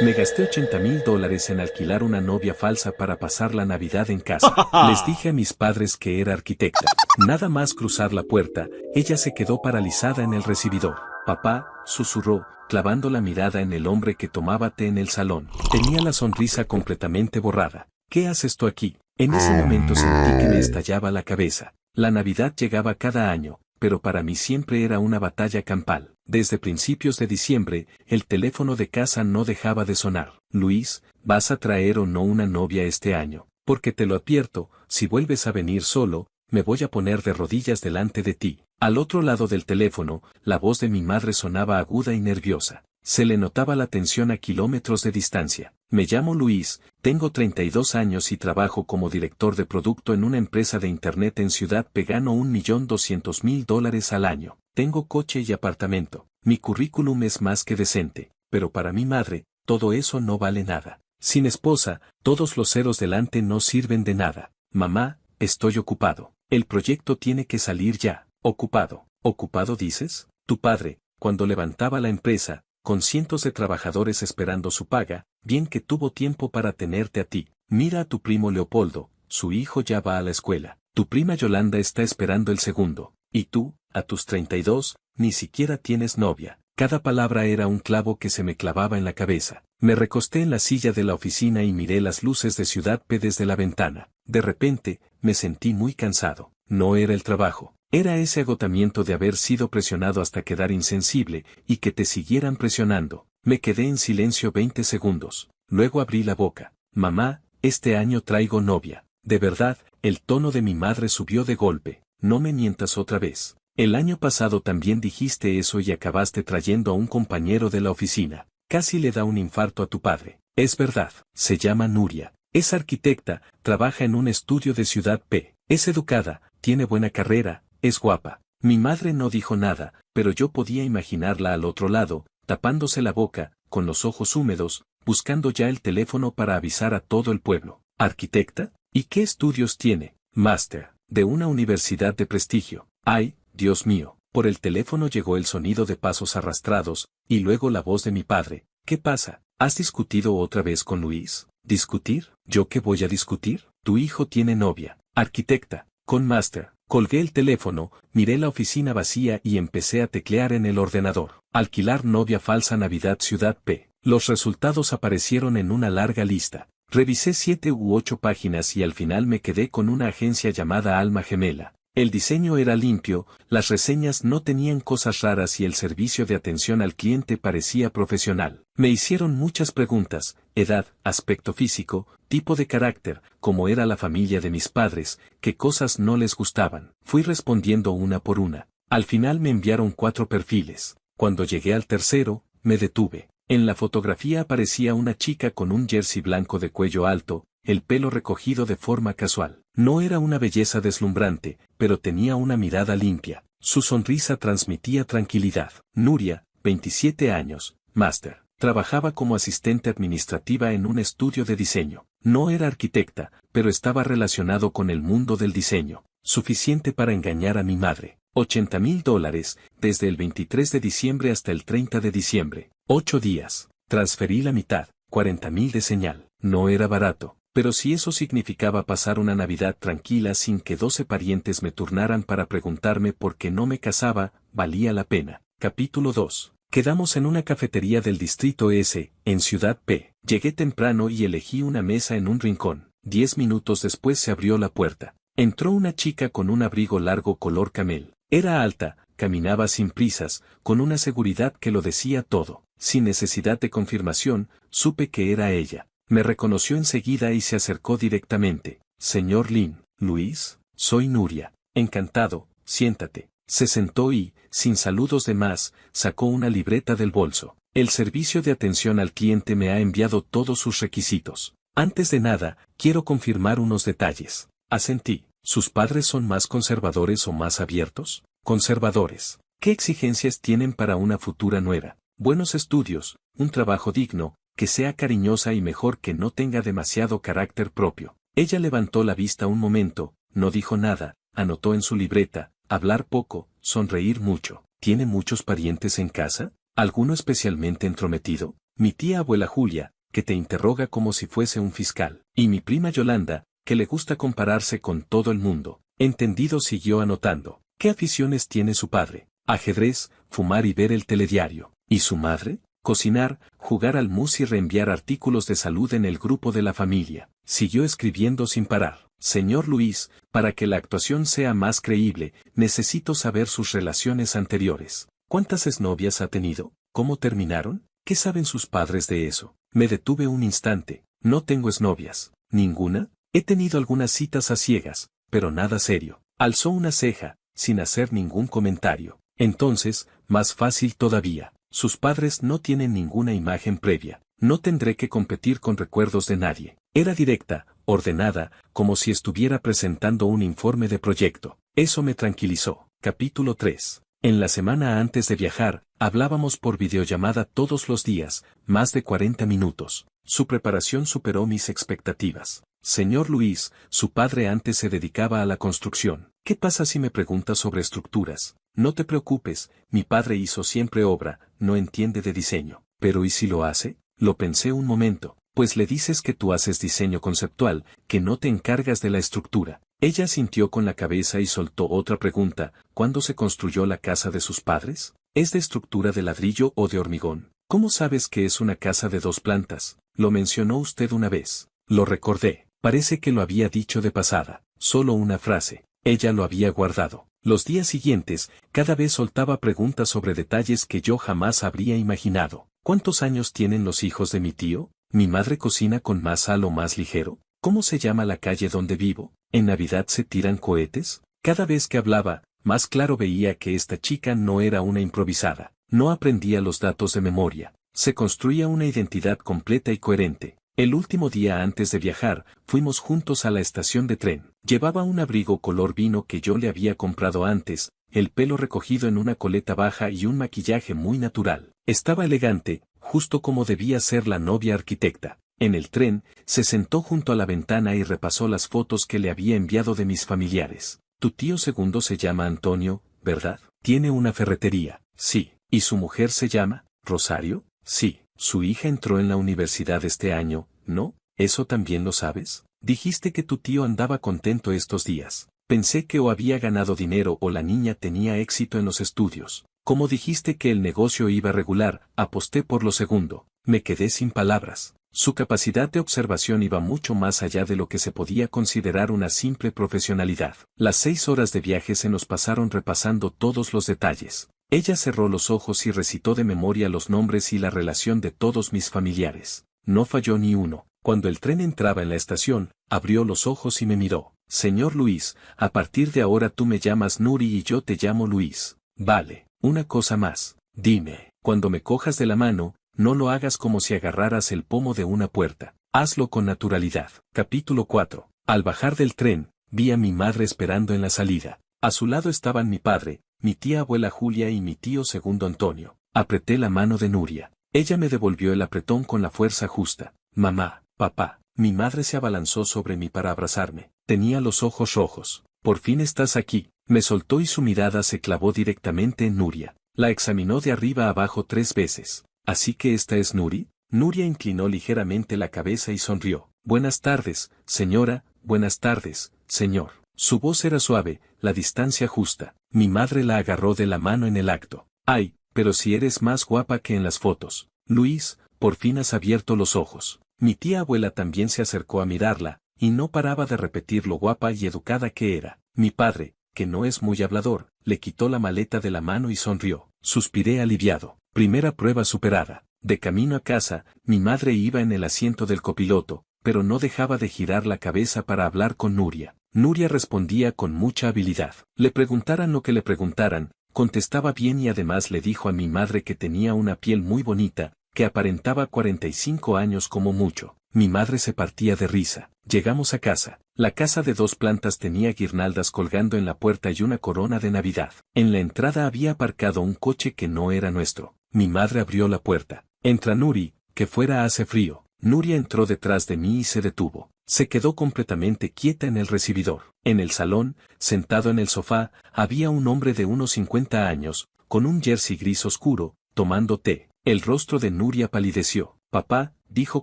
Me gasté $80,000 en alquilar una novia falsa para pasar la Navidad en casa. Les dije a mis padres que era arquitecta. Nada más cruzar la puerta, ella se quedó paralizada en el recibidor. Papá, susurró, clavando la mirada en el hombre que tomaba té en el salón. Tenía la sonrisa completamente borrada. ¿Qué haces tú aquí? En ese momento sentí que me estallaba la cabeza. La Navidad llegaba cada año, pero para mí siempre era una batalla campal. Desde principios de diciembre, el teléfono de casa no dejaba de sonar. Luis, ¿vas a traer o no una novia este año? Porque te lo advierto, si vuelves a venir solo, me voy a poner de rodillas delante de ti. Al otro lado del teléfono, la voz de mi madre sonaba aguda y nerviosa. Se le notaba la tensión a kilómetros de distancia. Me llamo Luis, tengo 32 años y trabajo como director de producto en una empresa de internet en Ciudad P. Gano $1,200,000 al año. Tengo coche y apartamento. Mi currículum es más que decente, pero para mi madre, todo eso no vale nada. Sin esposa, todos los ceros delante no sirven de nada. Mamá, estoy ocupado. El proyecto tiene que salir ya. Ocupado. ¿Ocupado dices? Tu padre, cuando levantaba la empresa, con cientos de trabajadores esperando su paga, bien que tuvo tiempo para tenerte a ti. Mira a tu primo Leopoldo, su hijo ya va a la escuela. Tu prima Yolanda está esperando el segundo. Y tú, a tus 32, ni siquiera tienes novia. Cada palabra era un clavo que se me clavaba en la cabeza. Me recosté en la silla de la oficina y miré las luces de Ciudad P desde la ventana. De repente, me sentí muy cansado. No era el trabajo. Era ese agotamiento de haber sido presionado hasta quedar insensible, y que te siguieran presionando. Me quedé en silencio 20 segundos. Luego abrí la boca. Mamá, este año traigo novia. De verdad, el tono de mi madre subió de golpe. No me mientas otra vez. El año pasado también dijiste eso y acabaste trayendo a un compañero de la oficina. Casi le da un infarto a tu padre. Es verdad, se llama Nuria. Es arquitecta, trabaja en un estudio de Ciudad P. Es educada, tiene buena carrera, es guapa. Mi madre no dijo nada, pero yo podía imaginarla al otro lado, tapándose la boca, con los ojos húmedos, buscando ya el teléfono para avisar a todo el pueblo. ¿Arquitecta? ¿Y qué estudios tiene? Máster, de una universidad de prestigio. Ay, Dios mío. Por el teléfono llegó el sonido de pasos arrastrados, y luego la voz de mi padre. ¿Qué pasa? ¿Has discutido otra vez con Luis? ¿Discutir? ¿Yo qué voy a discutir? Tu hijo tiene novia. Arquitecta. Con máster. Colgué el teléfono, miré la oficina vacía y empecé a teclear en el ordenador. Alquilar novia falsa Navidad Ciudad P. Los resultados aparecieron en una larga lista. Revisé 7 u 8 páginas y al final me quedé con una agencia llamada Alma Gemela. El diseño era limpio, las reseñas no tenían cosas raras y el servicio de atención al cliente parecía profesional. Me hicieron muchas preguntas: edad, aspecto físico, tipo de carácter, cómo era la familia de mis padres, qué cosas no les gustaban. Fui respondiendo una por una. Al final me enviaron 4 perfiles. Cuando llegué al tercero, me detuve. En la fotografía aparecía una chica con un jersey blanco de cuello alto, el pelo recogido de forma casual. No era una belleza deslumbrante, pero tenía una mirada limpia. Su sonrisa transmitía tranquilidad. Nuria, 27 años, máster. Trabajaba como asistente administrativa en un estudio de diseño. No era arquitecta, pero estaba relacionado con el mundo del diseño. Suficiente para engañar a mi madre. $80,000, desde el 23 de diciembre hasta el 30 de diciembre. 8 días. Transferí la mitad, 40,000 de señal. No era barato. Pero si eso significaba pasar una Navidad tranquila sin que 12 parientes me turnaran para preguntarme por qué no me casaba, valía la pena. Capítulo 2. Quedamos en una cafetería del Distrito S, en Ciudad P. Llegué temprano y elegí una mesa en un rincón. 10 minutos después se abrió la puerta. Entró una chica con un abrigo largo color camel. Era alta, caminaba sin prisas, con una seguridad que lo decía todo. Sin necesidad de confirmación, supe que era ella. Me reconoció enseguida y se acercó directamente. Señor Lin, Luis, soy Nuria. Encantado, siéntate. Se sentó y, sin saludos de más, sacó una libreta del bolso. El servicio de atención al cliente me ha enviado todos sus requisitos. Antes de nada, quiero confirmar unos detalles. Asentí. ¿Sus padres son más conservadores o más abiertos? Conservadores. ¿Qué exigencias tienen para una futura nuera? Buenos estudios, un trabajo digno, que sea cariñosa y mejor que no tenga demasiado carácter propio. Ella levantó la vista un momento, no dijo nada, anotó en su libreta: hablar poco, sonreír mucho. ¿Tiene muchos parientes en casa? ¿Alguno especialmente entrometido? mi tía abuela Julia, que te interroga como si fuese un fiscal, y mi prima Yolanda, que le gusta compararse con todo el mundo. Entendido, siguió anotando. ¿Qué aficiones tiene su padre? Ajedrez, fumar y ver el telediario. ¿Y su madre? Cocinar, jugar al mus y reenviar artículos de salud en el grupo de la familia. Siguió escribiendo sin parar. Señor Luis, para que la actuación sea más creíble, necesito saber sus relaciones anteriores. ¿Cuántas exnovias ha tenido? ¿Cómo terminaron? ¿Qué saben sus padres de eso? Me detuve un instante. No tengo exnovias. ¿Ninguna? He tenido algunas citas a ciegas, pero nada serio. Alzó una ceja, sin hacer ningún comentario. Entonces, más fácil todavía. Sus padres no tienen ninguna imagen previa. No tendré que competir con recuerdos de nadie. Era directa, ordenada, como si estuviera presentando un informe de proyecto. Eso me tranquilizó. Capítulo 3. En la semana antes de viajar, hablábamos por videollamada todos los días, más de 40 minutos. Su preparación superó mis expectativas. Señor Luis, su padre antes se dedicaba a la construcción. ¿Qué pasa si me pregunta sobre estructuras? No te preocupes, mi padre hizo siempre obra, no entiende de diseño. ¿Pero y si lo hace? Lo pensé un momento. Pues le dices que tú haces diseño conceptual, que no te encargas de la estructura. Ella asintió con la cabeza y soltó otra pregunta. ¿Cuándo se construyó la casa de sus padres? ¿Es de estructura de ladrillo o de hormigón? ¿Cómo sabes que es una casa de 2 plantas? Lo mencionó usted una vez. Lo recordé. Parece que lo había dicho de pasada. Solo una frase. Ella lo había guardado. Los días siguientes, cada vez soltaba preguntas sobre detalles que yo jamás habría imaginado. ¿Cuántos años tienen los hijos de mi tío? ¿Mi madre cocina con más sal o más ligero? ¿Cómo se llama la calle donde vivo? ¿En Navidad se tiran cohetes? Cada vez que hablaba, más claro veía que esta chica no era una improvisada. No aprendía los datos de memoria. Se construía una identidad completa y coherente. El último día antes de viajar, fuimos juntos a la estación de tren. Llevaba un abrigo color vino que yo le había comprado antes, el pelo recogido en una coleta baja y un maquillaje muy natural. Estaba elegante, justo como debía ser la novia arquitecta. En el tren, se sentó junto a la ventana y repasó las fotos que le había enviado de mis familiares. Tu tío segundo se llama Antonio, ¿verdad? Tiene una ferretería. Sí. ¿Y su mujer se llama Rosario? Sí. Su hija entró en la universidad este año, ¿no? ¿Eso también lo sabes? Dijiste que tu tío andaba contento estos días. Pensé que o había ganado dinero o la niña tenía éxito en los estudios. Como dijiste que el negocio iba regular, aposté por lo segundo. Me quedé sin palabras. Su capacidad de observación iba mucho más allá de lo que se podía considerar una simple profesionalidad. Las 6 horas de viaje se nos pasaron repasando todos los detalles. Ella cerró los ojos y recitó de memoria los nombres y la relación de todos mis familiares. No falló ni uno. Cuando el tren entraba en la estación, abrió los ojos y me miró. Señor Luis, a partir de ahora tú me llamas Nuri y yo te llamo Luis. Vale, una cosa más. Dime, cuando me cojas de la mano, no lo hagas como si agarraras el pomo de una puerta. Hazlo con naturalidad. Capítulo 4. Al bajar del tren, vi a mi madre esperando en la salida. A su lado estaban mi padre, mi tía abuela Julia y mi tío segundo Antonio. Apreté la mano de Nuria. Ella me devolvió el apretón con la fuerza justa. Mamá, papá. Mi madre se abalanzó sobre mí para abrazarme. Tenía los ojos rojos. Por fin estás aquí. Me soltó y su mirada se clavó directamente en Nuria. La examinó de arriba a abajo 3 veces. ¿Así que esta es Nuri? Nuria inclinó ligeramente la cabeza y sonrió. Buenas tardes, señora, buenas tardes, señor. Su voz era suave, la distancia justa. Mi madre la agarró de la mano en el acto. Ay, pero si eres más guapa que en las fotos. Luis, por fin has abierto los ojos. Mi tía abuela también se acercó a mirarla, y no paraba de repetir lo guapa y educada que era. Mi padre, que no es muy hablador, le quitó la maleta de la mano y sonrió. Suspiré aliviado. Primera prueba superada. De camino a casa, mi madre iba en el asiento del copiloto, pero no dejaba de girar la cabeza para hablar con Nuria. Nuria respondía con mucha habilidad. Le preguntaran lo que le preguntaran, contestaba bien y además le dijo a mi madre que tenía una piel muy bonita, que aparentaba 45 años como mucho. Mi madre se partía de risa. Llegamos a casa. La casa de 2 plantas tenía guirnaldas colgando en la puerta y una corona de Navidad. En la entrada había aparcado un coche que no era nuestro. Mi madre abrió la puerta. Entra Nuri, que fuera hace frío. Nuria entró detrás de mí y se detuvo. Se quedó completamente quieta en el recibidor. En el salón, sentado en el sofá, había un hombre de unos 50 años, con un jersey gris oscuro, tomando té. El rostro de Nuria palideció. Papá, dijo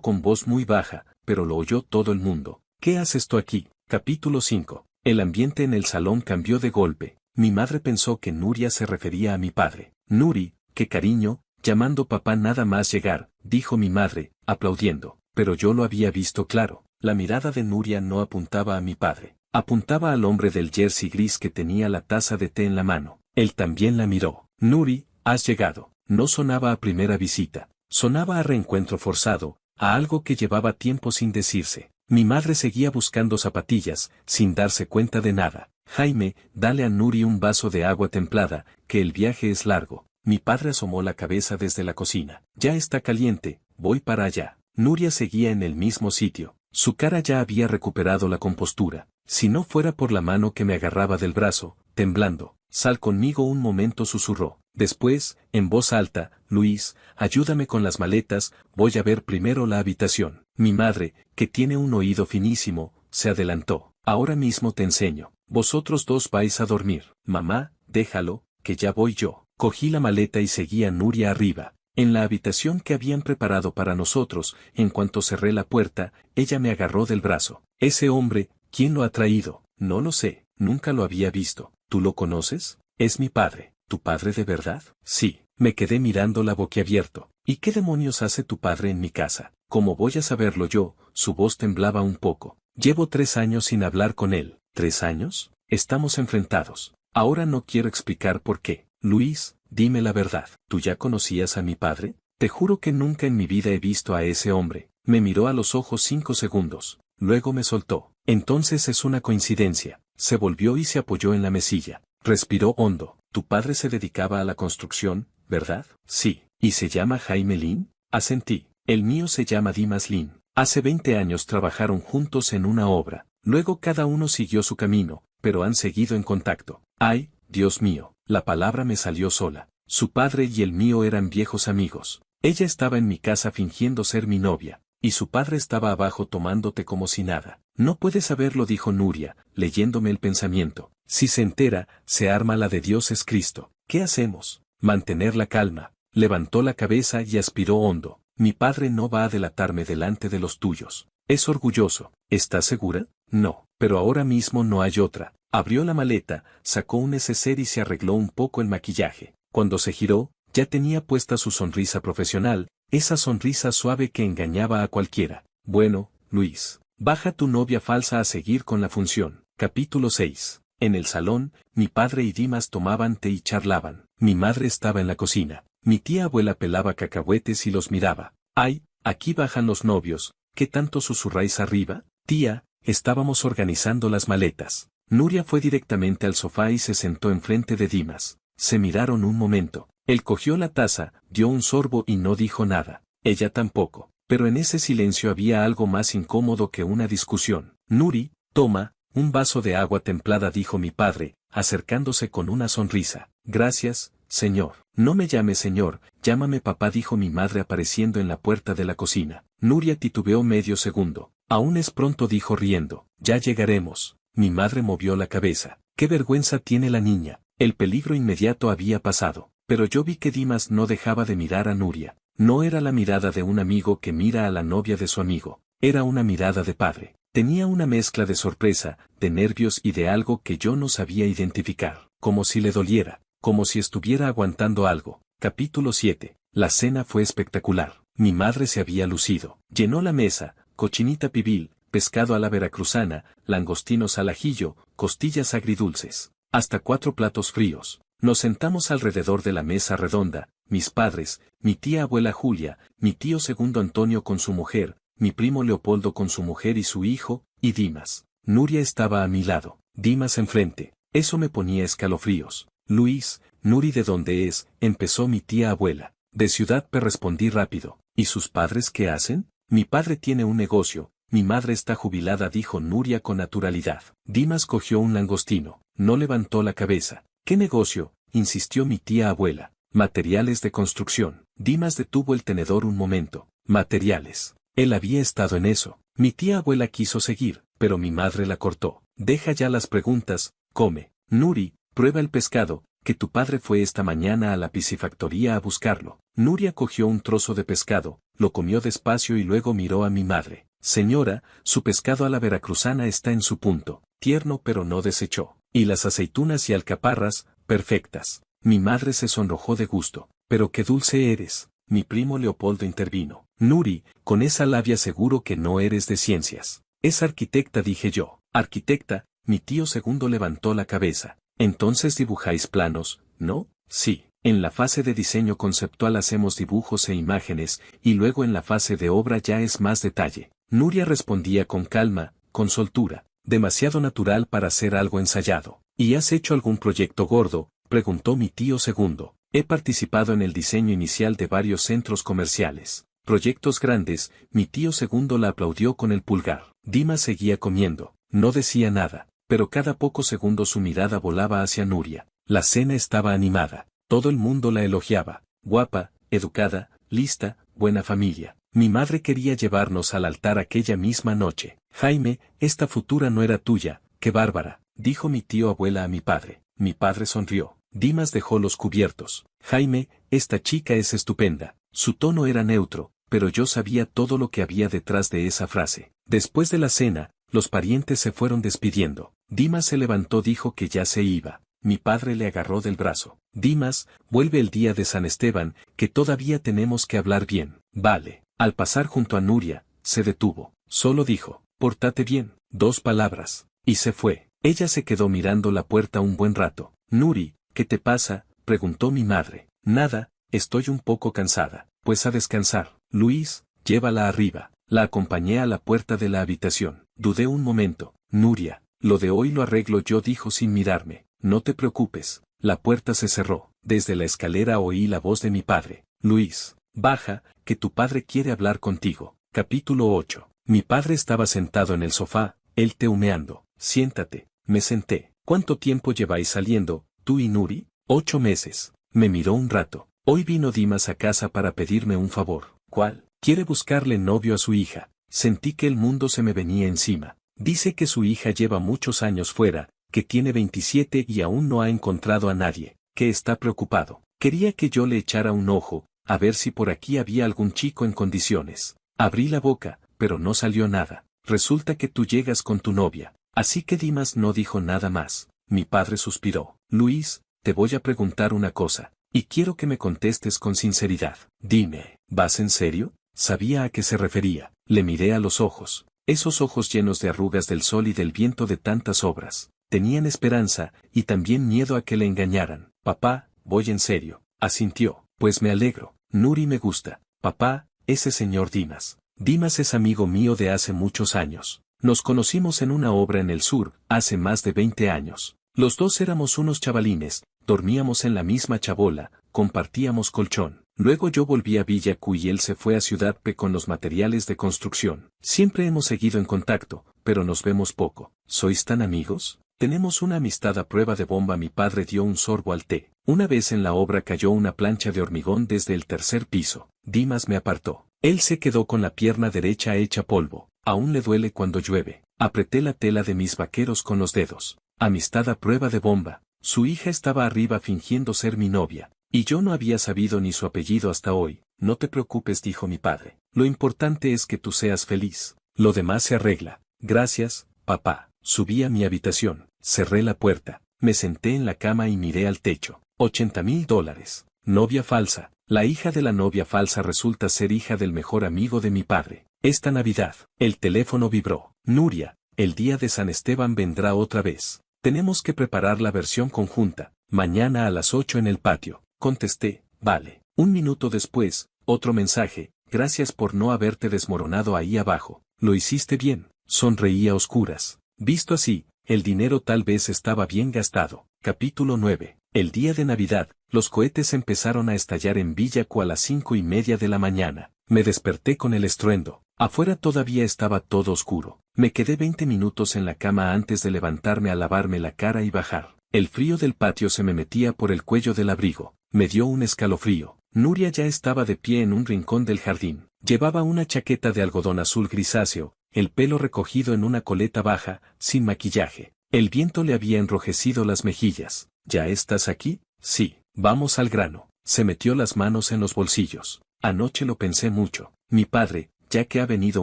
con voz muy baja, pero lo oyó todo el mundo. ¿Qué haces tú aquí? Capítulo 5. El ambiente en el salón cambió de golpe. Mi madre pensó que Nuria se refería a mi padre. Nuri, qué cariño, llamando papá nada más llegar, dijo mi madre, aplaudiendo. Pero yo lo había visto claro. La mirada de Nuria no apuntaba a mi padre. Apuntaba al hombre del jersey gris que tenía la taza de té en la mano. Él también la miró. Nuri, has llegado. No sonaba a primera visita. Sonaba a reencuentro forzado, a algo que llevaba tiempo sin decirse. Mi madre seguía buscando zapatillas, sin darse cuenta de nada. Jaime, dale a Nuri un vaso de agua templada, que el viaje es largo. Mi padre asomó la cabeza desde la cocina. Ya está caliente, voy para allá. Nuria seguía en el mismo sitio. Su cara ya había recuperado la compostura. Si no fuera por la mano que me agarraba del brazo, temblando. Sal conmigo un momento, susurró. Después, en voz alta, Luis, ayúdame con las maletas, voy a ver primero la habitación. Mi madre, que tiene un oído finísimo, se adelantó. Ahora mismo te enseño. Vosotros dos vais a dormir. Mamá, déjalo, que ya voy yo. Cogí la maleta y seguí a Nuria arriba. En la habitación que habían preparado para nosotros, en cuanto cerré la puerta, ella me agarró del brazo. Ese hombre, ¿quién lo ha traído? No lo sé, nunca lo había visto. ¿Tú lo conoces? Es mi padre. ¿Tu padre de verdad? Sí. Me quedé mirándola boquiabierto. ¿Y qué demonios hace tu padre en mi casa? ¿Cómo voy a saberlo yo? Su voz temblaba un poco. Llevo 3 años sin hablar con él. ¿3 años? Estamos enfrentados. Ahora no quiero explicar por qué. Luis, dime la verdad. ¿Tú ya conocías a mi padre? Te juro que nunca en mi vida he visto a ese hombre. Me miró a los ojos 5 segundos. Luego me soltó. Entonces es una coincidencia. Se volvió y se apoyó en la mesilla. Respiró hondo. Tu padre se dedicaba a la construcción, ¿verdad? Sí. ¿Y se llama Jaime Lin? Asentí. El mío se llama Dimas Lin. Hace 20 años trabajaron juntos en una obra. Luego cada uno siguió su camino, pero han seguido en contacto. Ay, Dios mío, la palabra me salió sola. Su padre y el mío eran viejos amigos. Ella estaba en mi casa fingiendo ser mi novia, y su padre estaba abajo tomándote como si nada. No puedes saberlo, dijo Nuria, leyéndome el pensamiento. Si se entera, se arma la de Dios es Cristo. ¿Qué hacemos? Mantener la calma. Levantó la cabeza y aspiró hondo. Mi padre no va a delatarme delante de los tuyos. Es orgulloso. ¿Estás segura? No, pero ahora mismo no hay otra. Abrió la maleta, sacó un neceser y se arregló un poco el maquillaje. Cuando se giró, ya tenía puesta su sonrisa profesional, esa sonrisa suave que engañaba a cualquiera. Bueno, Luis, baja tu novia falsa a seguir con la función. Capítulo 6. En el salón, mi padre y Dimas tomaban té y charlaban. Mi madre estaba en la cocina. Mi tía abuela pelaba cacahuetes y los miraba. Ay, aquí bajan los novios, ¿qué tanto susurráis arriba? Tía, estábamos organizando las maletas. Nuria fue directamente al sofá y se sentó enfrente de Dimas. Se miraron un momento. Él cogió la taza, dio un sorbo y no dijo nada. Ella tampoco. Pero en ese silencio había algo más incómodo que una discusión. Nuri, toma, un vaso de agua templada, dijo mi padre, acercándose con una sonrisa. Gracias, señor. No me llame señor, llámame papá, dijo mi madre apareciendo en la puerta de la cocina. Nuria titubeó medio segundo. Aún es pronto, dijo riendo. Ya llegaremos. Mi madre movió la cabeza. Qué vergüenza tiene la niña. El peligro inmediato había pasado. Pero yo vi que Dimas no dejaba de mirar a Nuria. No era la mirada de un amigo que mira a la novia de su amigo. Era una mirada de padre. Tenía una mezcla de sorpresa, de nervios y de algo que yo no sabía identificar. Como si le doliera. Como si estuviera aguantando algo. Capítulo 7. La cena fue espectacular. Mi madre se había lucido. Llenó la mesa, cochinita pibil, pescado a la veracruzana, langostinos al ajillo, costillas agridulces. Hasta 4 platos fríos. Nos sentamos alrededor de la mesa redonda, mis padres, mi tía abuela Julia, mi tío segundo Antonio con su mujer, mi primo Leopoldo con su mujer y su hijo, y Dimas. Nuria estaba a mi lado, Dimas enfrente. Eso me ponía escalofríos. Luis, Nuri, ¿de dónde es? Empezó mi tía abuela. De Ciudad P, respondí rápido. ¿Y sus padres qué hacen? Mi padre tiene un negocio, mi madre está jubilada, dijo Nuria con naturalidad. Dimas cogió un langostino, no levantó la cabeza. ¿Qué negocio? Insistió mi tía abuela. Materiales de construcción. Dimas detuvo el tenedor un momento. Materiales. Él había estado en eso. Mi tía abuela quiso seguir, pero mi madre la cortó. Deja ya las preguntas, come. Nuri, prueba el pescado, que tu padre fue esta mañana a la piscifactoría a buscarlo. Nuria cogió un trozo de pescado, lo comió despacio y luego miró a mi madre. Señora, su pescado a la veracruzana está en su punto, tierno pero no deshecho. Y las aceitunas y alcaparras, perfectas. Mi madre se sonrojó de gusto. Pero qué dulce eres. Mi primo Leopoldo intervino. Nuri, con esa labia seguro que no eres de ciencias. Es arquitecta, dije yo. Arquitecta, mi tío segundo levantó la cabeza. Entonces dibujáis planos, ¿no? Sí. En la fase de diseño conceptual hacemos dibujos e imágenes, y luego en la fase de obra ya es más detalle. Nuria respondía con calma, con soltura, demasiado natural para ser algo ensayado. ¿Y has hecho algún proyecto gordo?, preguntó mi tío segundo. He participado en el diseño inicial de varios centros comerciales. Proyectos grandes, mi tío segundo la aplaudió con el pulgar. Dimas seguía comiendo, no decía nada, pero cada pocos segundos su mirada volaba hacia Nuria. La cena estaba animada, todo el mundo la elogiaba. Guapa, educada, lista, buena familia. Mi madre quería llevarnos al altar aquella misma noche. Jaime, esta futura no era tuya, qué bárbara, dijo mi tío abuela a mi padre. Mi padre sonrió. Dimas dejó los cubiertos. Jaime, esta chica es estupenda. Su tono era neutro, pero yo sabía todo lo que había detrás de esa frase. Después de la cena, los parientes se fueron despidiendo. Dimas se levantó, dijo que ya se iba. Mi padre le agarró del brazo. Dimas, vuelve el día de San Esteban, que todavía tenemos que hablar bien. Vale. Al pasar junto a Nuria, se detuvo. Solo dijo, pórtate bien, 2 palabras. Y se fue. Ella se quedó mirando la puerta un buen rato. Nuri, ¿qué te pasa?, preguntó mi madre. Nada, estoy un poco cansada. Pues a descansar. Luis, llévala arriba. La acompañé a la puerta de la habitación. Dudé un momento. Nuria, lo de hoy lo arreglo yo, dijo sin mirarme. No te preocupes. La puerta se cerró. Desde la escalera oí la voz de mi padre. Luis, baja, que tu padre quiere hablar contigo. Capítulo 8. Mi padre estaba sentado en el sofá, él humeando. Siéntate. Me senté. ¿Cuánto tiempo lleváis saliendo, tú y Nuri? 8 meses. Me miró un rato. Hoy vino Dimas a casa para pedirme un favor. ¿Cuál? Quiere buscarle novio a su hija. Sentí que el mundo se me venía encima. Dice que su hija lleva muchos años fuera, que tiene 27 y aún no ha encontrado a nadie, que está preocupado. Quería que yo le echara un ojo, a ver si por aquí había algún chico en condiciones. Abrí la boca, pero no salió nada. Resulta que tú llegas con tu novia. Así que Dimas no dijo nada más. Mi padre suspiró. Luis, te voy a preguntar una cosa, y quiero que me contestes con sinceridad. Dime, ¿vas en serio? Sabía a qué se refería. Le miré a los ojos. Esos ojos llenos de arrugas del sol y del viento de tantas obras. Tenían esperanza, y también miedo a que le engañaran. Papá, voy en serio. Asintió. Pues me alegro. Nuri me gusta. Papá, ese señor Dimas. Dimas es amigo mío de hace muchos años. Nos conocimos en una obra en el sur, hace más de 20 años. Los dos éramos unos chavalines, dormíamos en la misma chabola, compartíamos colchón. Luego yo volví a Villa Q y él se fue a Ciudad P con los materiales de construcción. Siempre hemos seguido en contacto, pero nos vemos poco. ¿Sois tan amigos? Tenemos una amistad a prueba de bomba. Mi padre dio un sorbo al té. Una vez en la obra cayó una plancha de hormigón desde el 3er piso. Dimas me apartó. Él se quedó con la pierna derecha hecha polvo. Aún le duele cuando llueve. Apreté la tela de mis vaqueros con los dedos. Amistad a prueba de bomba. Su hija estaba arriba fingiendo ser mi novia. Y yo no había sabido ni su apellido hasta hoy. No te preocupes, dijo mi padre. Lo importante es que tú seas feliz. Lo demás se arregla. Gracias, papá. Subí a mi habitación. Cerré la puerta. Me senté en la cama y miré al techo. $80,000. Novia falsa. La hija de la novia falsa resulta ser hija del mejor amigo de mi padre. Esta Navidad. El teléfono vibró. Nuria, el día de San Esteban vendrá otra vez. Tenemos que preparar la versión conjunta. Mañana a las 8 en el patio. Contesté, vale. Un minuto después, otro mensaje. Gracias por no haberte desmoronado ahí abajo. Lo hiciste bien. Sonreí a oscuras. Visto así, el dinero tal vez estaba bien gastado. Capítulo 9. El día de Navidad, los cohetes empezaron a estallar en Villa Q a las 5:30 de la mañana. Me desperté con el estruendo. Afuera todavía estaba todo oscuro. Me quedé 20 minutos en la cama antes de levantarme a lavarme la cara y bajar. El frío del patio se me metía por el cuello del abrigo. Me dio un escalofrío. Nuria ya estaba de pie en un rincón del jardín. Llevaba una chaqueta de algodón azul grisáceo, el pelo recogido en una coleta baja, sin maquillaje. El viento le había enrojecido las mejillas. ¿Ya estás aquí? Sí, vamos al grano. Se metió las manos en los bolsillos. Anoche lo pensé mucho. Mi padre, ya que ha venido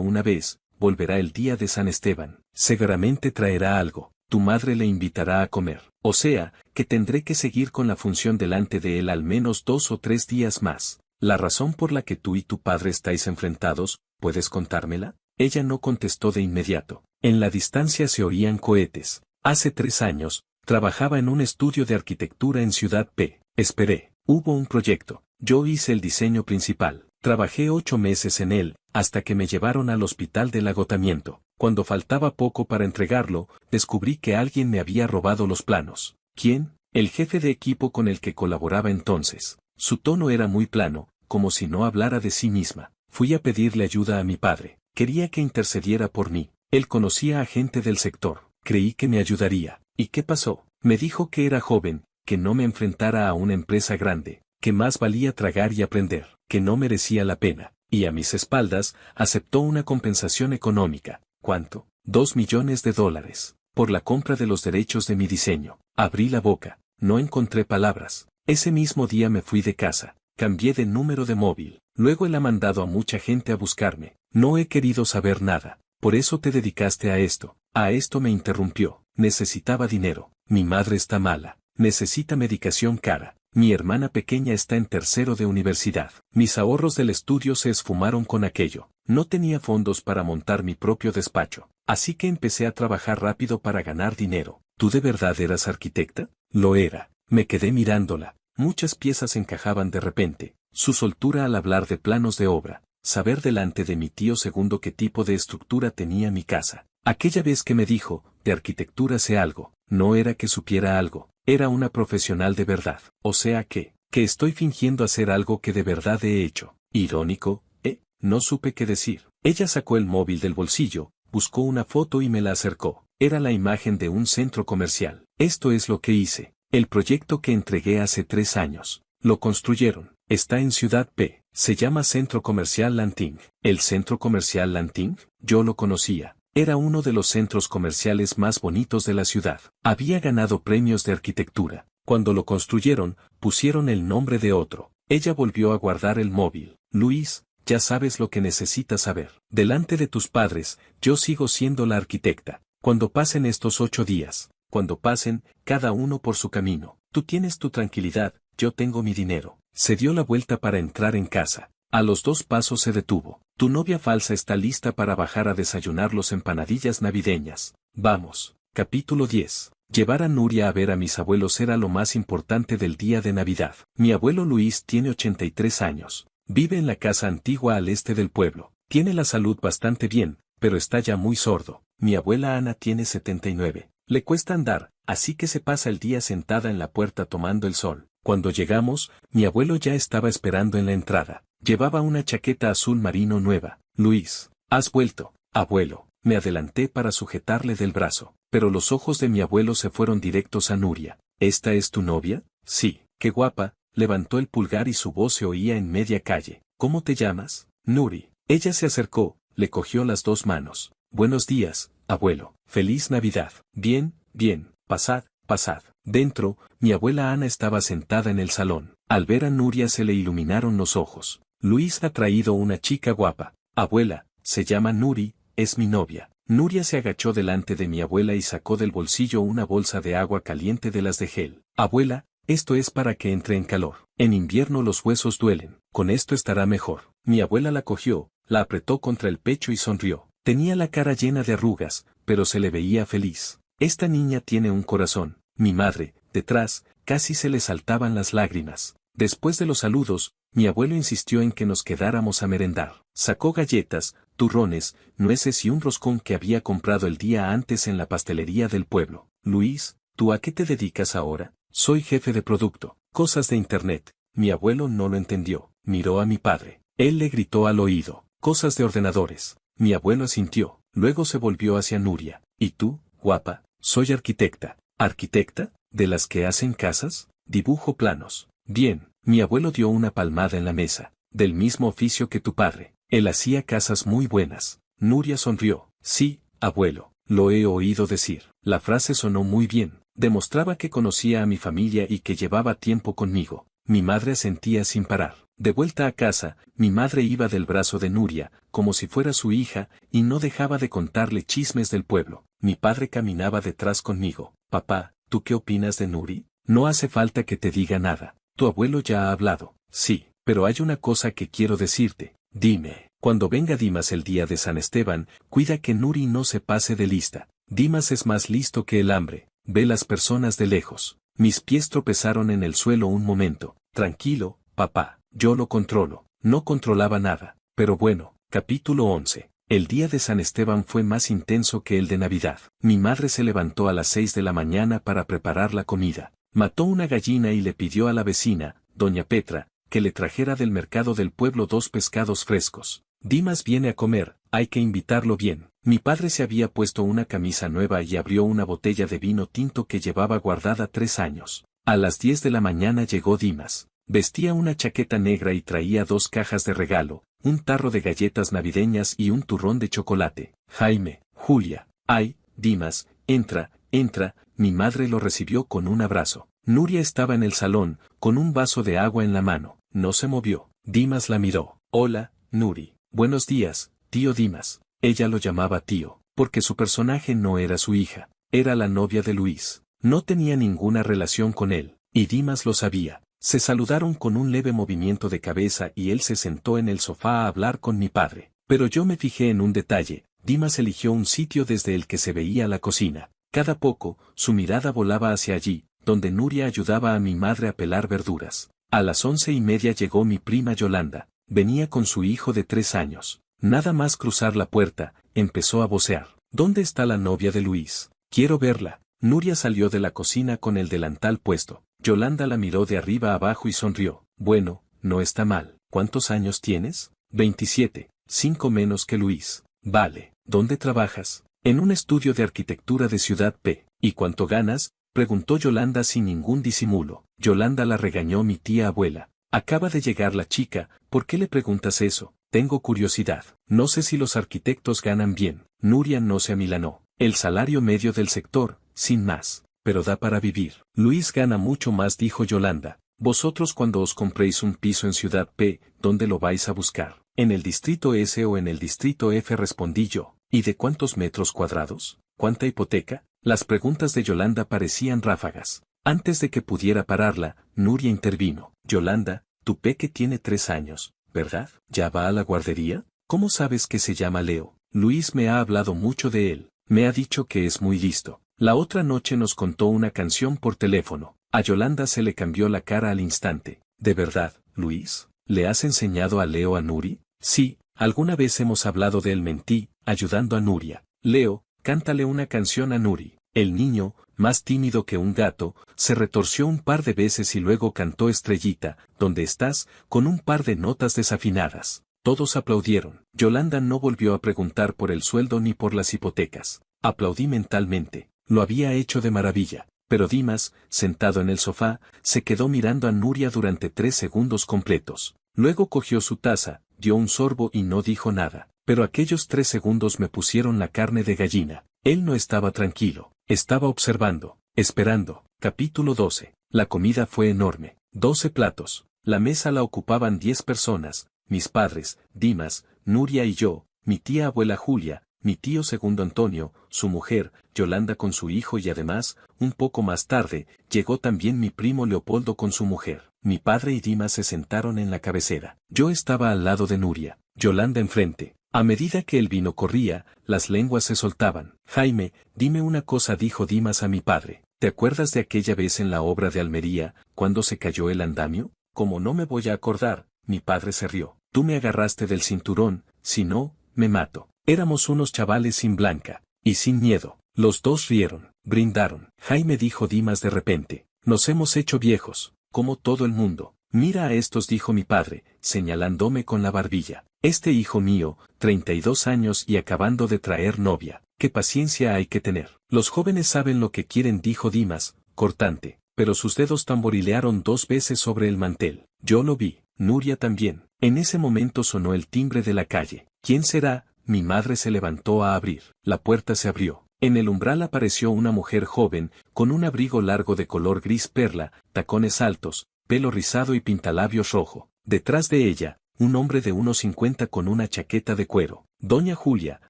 una vez, volverá el día de San Esteban. Seguramente traerá algo. Tu madre le invitará a comer. O sea, que tendré que seguir con la función delante de él al menos 2 o 3 días más. La razón por la que tú y tu padre estáis enfrentados, ¿puedes contármela? Ella no contestó de inmediato. En la distancia se oían cohetes. Hace 3 años, trabajaba en un estudio de arquitectura en Ciudad P. Esperé. Hubo un proyecto. Yo hice el diseño principal. Trabajé 8 meses en él, hasta que me llevaron al hospital del agotamiento. Cuando faltaba poco para entregarlo, descubrí que alguien me había robado los planos. ¿Quién? El jefe de equipo con el que colaboraba entonces. Su tono era muy plano, como si no hablara de sí misma. Fui a pedirle ayuda a mi padre. Quería que intercediera por mí. Él conocía a gente del sector. Creí que me ayudaría. ¿Y qué pasó? Me dijo que era joven, que no me enfrentara a una empresa grande, que más valía tragar y aprender, que no merecía la pena. Y a mis espaldas, aceptó una compensación económica. ¿Cuánto? $2 millones, por la compra de los derechos de mi diseño. Abrí la boca. No encontré palabras. Ese mismo día me fui de casa. Cambié de número de móvil. Luego él ha mandado a mucha gente a buscarme. No he querido saber nada. Por eso te dedicaste a esto. A esto me interrumpió. Necesitaba dinero. Mi madre está mala. Necesita medicación cara. Mi hermana pequeña está en tercero de universidad. Mis ahorros del estudio se esfumaron con aquello. No tenía fondos para montar mi propio despacho. Así que empecé a trabajar rápido para ganar dinero. ¿Tú de verdad eras arquitecta? Lo era. Me quedé mirándola. Muchas piezas encajaban de repente. Su soltura al hablar de planos de obra. Saber delante de mi tío segundo qué tipo de estructura tenía mi casa. Aquella vez que me dijo, de arquitectura sé algo. No era que supiera algo. Era una profesional de verdad. O sea que estoy fingiendo hacer algo que de verdad he hecho. Irónico, ¿eh? No supe qué decir. Ella sacó el móvil del bolsillo, buscó una foto y me la acercó. Era la imagen de un centro comercial. Esto es lo que hice. El proyecto que entregué hace 3 años. Lo construyeron. Está en Ciudad P. Se llama Centro Comercial Lanting. ¿El Centro Comercial Lanting? Yo lo conocía. Era uno de los centros comerciales más bonitos de la ciudad. Había ganado premios de arquitectura. Cuando lo construyeron, pusieron el nombre de otro. Ella volvió a guardar el móvil. Luis, ya sabes lo que necesitas saber. Delante de tus padres, yo sigo siendo la arquitecta. Cuando pasen estos 8 días, cuando pasen, cada uno por su camino, tú tienes tu tranquilidad, yo tengo mi dinero. Se dio la vuelta para entrar en casa. A los 2 pasos se detuvo. Tu novia falsa está lista para bajar a desayunar los empanadillas navideñas. Vamos. Capítulo 10. Llevar a Nuria a ver a mis abuelos era lo más importante del día de Navidad. Mi abuelo Luis tiene 83 años. Vive en la casa antigua al este del pueblo. Tiene la salud bastante bien, pero está ya muy sordo. Mi abuela Ana tiene 79. Le cuesta andar, así que se pasa el día sentada en la puerta tomando el sol. Cuando llegamos, mi abuelo ya estaba esperando en la entrada. Llevaba una chaqueta azul marino nueva. Luis, ¿has vuelto? Abuelo, me adelanté para sujetarle del brazo, pero los ojos de mi abuelo se fueron directos a Nuria. ¿Esta es tu novia? Sí, qué guapa, levantó el pulgar y su voz se oía en media calle. ¿Cómo te llamas? Nuri. Ella se acercó, le cogió las 2 manos. Buenos días, abuelo. Feliz Navidad. Bien, bien, pasad, pasad. Dentro, mi abuela Ana estaba sentada en el salón. Al ver a Nuria se le iluminaron los ojos. Luis ha traído una chica guapa. Abuela, se llama Nuri, es mi novia. Nuria se agachó delante de mi abuela y sacó del bolsillo una bolsa de agua caliente de las de gel. Abuela, esto es para que entre en calor. En invierno los huesos duelen. Con esto estará mejor. Mi abuela la cogió, la apretó contra el pecho y sonrió. Tenía la cara llena de arrugas, pero se le veía feliz. Esta niña tiene un corazón. Mi madre, detrás, casi se le saltaban las lágrimas. Después de los saludos, mi abuelo insistió en que nos quedáramos a merendar. Sacó galletas, turrones, nueces y un roscón que había comprado el día antes en la pastelería del pueblo. Luis, ¿tú a qué te dedicas ahora? Soy jefe de producto. Cosas de internet. Mi abuelo no lo entendió. Miró a mi padre. Él le gritó al oído. Cosas de ordenadores. Mi abuelo asintió. Luego se volvió hacia Nuria. ¿Y tú, guapa? Soy arquitecta. ¿Arquitecta? ¿De las que hacen casas? Dibujo planos. Bien, mi abuelo dio una palmada en la mesa. Del mismo oficio que tu padre. Él hacía casas muy buenas. Nuria sonrió. Sí, abuelo, lo he oído decir. La frase sonó muy bien. Demostraba que conocía a mi familia y que llevaba tiempo conmigo. Mi madre asentía sin parar. De vuelta a casa, mi madre iba del brazo de Nuria, como si fuera su hija, y no dejaba de contarle chismes del pueblo. Mi padre caminaba detrás conmigo. Papá, ¿tú qué opinas de Nuri? No hace falta que te diga nada. Tu abuelo ya ha hablado. Sí, pero hay una cosa que quiero decirte. Dime, cuando venga Dimas el día de San Esteban, cuida que Nuri no se pase de lista. Dimas es más listo que el hambre. Ve las personas de lejos. Mis pies tropezaron en el suelo un momento. Tranquilo, papá, yo lo controlo. No controlaba nada. Pero bueno, capítulo 11. El día de San Esteban fue más intenso que el de Navidad. Mi madre se levantó a las 6 de la mañana para preparar la comida. Mató una gallina y le pidió a la vecina, doña Petra, que le trajera del mercado del pueblo 2 pescados frescos. Dimas viene a comer, hay que invitarlo bien. Mi padre se había puesto una camisa nueva y abrió una botella de vino tinto que llevaba guardada 3 años. A las 10 de la mañana llegó Dimas. Vestía una chaqueta negra y traía 2 cajas de regalo, un tarro de galletas navideñas y un turrón de chocolate. Jaime, Julia, ay, Dimas, entra, entra. Mi madre lo recibió con un abrazo. Nuria estaba en el salón, con un vaso de agua en la mano. No se movió. Dimas la miró. Hola, Nuri. Buenos días, tío Dimas. Ella lo llamaba tío, porque su personaje no era su hija. Era la novia de Luis. No tenía ninguna relación con él, y Dimas lo sabía. Se saludaron con un leve movimiento de cabeza y él se sentó en el sofá a hablar con mi padre. Pero yo me fijé en un detalle. Dimas eligió un sitio desde el que se veía la cocina. Cada poco, su mirada volaba hacia allí, donde Nuria ayudaba a mi madre a pelar verduras. A las 11:30 llegó mi prima Yolanda. Venía con su hijo de 3 años. Nada más cruzar la puerta, empezó a vocear. ¿Dónde está la novia de Luis? Quiero verla. Nuria salió de la cocina con el delantal puesto. Yolanda la miró de arriba abajo y sonrió. Bueno, no está mal. ¿Cuántos años tienes? 27, 5 menos que Luis. Vale. ¿Dónde trabajas? En un estudio de arquitectura de Ciudad P. ¿Y cuánto ganas? Preguntó Yolanda sin ningún disimulo. Yolanda la regañó mi tía abuela. Acaba de llegar la chica, ¿por qué le preguntas eso? Tengo curiosidad. No sé si los arquitectos ganan bien. Nuria no se amilanó. El salario medio del sector, sin más. Pero da para vivir. Luis gana mucho más, dijo Yolanda. Vosotros cuando os compréis un piso en Ciudad P, ¿dónde lo vais a buscar? ¿En el distrito S o en el distrito F? Respondí yo. ¿Y de cuántos metros cuadrados? ¿Cuánta hipoteca? Las preguntas de Yolanda parecían ráfagas. Antes de que pudiera pararla, Nuria intervino. Yolanda, tu peque tiene 3 años, ¿verdad? ¿Ya va a la guardería? ¿Cómo sabes que se llama Leo? Luis me ha hablado mucho de él. Me ha dicho que es muy listo. La otra noche nos contó una canción por teléfono. A Yolanda se le cambió la cara al instante. ¿De verdad, Luis? ¿Le has enseñado a Leo a Nuri? Sí, alguna vez hemos hablado de él, mentí, ayudando a Nuria. Leo, cántale una canción a Nuri. El niño, más tímido que un gato, se retorció un par de veces y luego cantó Estrellita, ¿dónde estás?, con un par de notas desafinadas. Todos aplaudieron. Yolanda no volvió a preguntar por el sueldo ni por las hipotecas. Aplaudí mentalmente. Lo había hecho de maravilla. Pero Dimas, sentado en el sofá, se quedó mirando a Nuria durante 3 segundos completos. Luego cogió su taza, dio un sorbo y no dijo nada. Pero aquellos 3 segundos me pusieron la carne de gallina. Él no estaba tranquilo. Estaba observando, esperando. Capítulo 12. La comida fue enorme. 12 platos. La mesa la ocupaban 10 personas. Mis padres, Dimas, Nuria y yo, mi tía abuela Julia, mi tío segundo Antonio, su mujer, Yolanda con su hijo y además, un poco más tarde, llegó también mi primo Leopoldo con su mujer. Mi padre y Dimas se sentaron en la cabecera. Yo estaba al lado de Nuria, Yolanda enfrente. A medida que el vino corría, las lenguas se soltaban. Jaime, dime una cosa, dijo Dimas a mi padre. ¿Te acuerdas de aquella vez en la obra de Almería, cuando se cayó el andamio? Como no me voy a acordar, mi padre se rió. Tú me agarraste del cinturón, si no, me mato. Éramos unos chavales sin blanca, y sin miedo. Los dos rieron, brindaron. Jaime, dijo Dimas de repente, nos hemos hecho viejos, como todo el mundo. Mira a estos, dijo mi padre, señalándome con la barbilla. Este hijo mío, 32 años y acabando de traer novia. ¿Qué paciencia hay que tener? Los jóvenes saben lo que quieren, dijo Dimas, cortante, pero sus dedos tamborilearon 2 veces sobre el mantel. Yo lo vi, Nuria también. En ese momento sonó el timbre de la calle. ¿Quién será? Mi madre se levantó a abrir. La puerta se abrió. En el umbral apareció una mujer joven, con un abrigo largo de color gris perla, tacones altos, pelo rizado y pintalabios rojo. Detrás de ella, un hombre de unos 50 con una chaqueta de cuero. Doña Julia,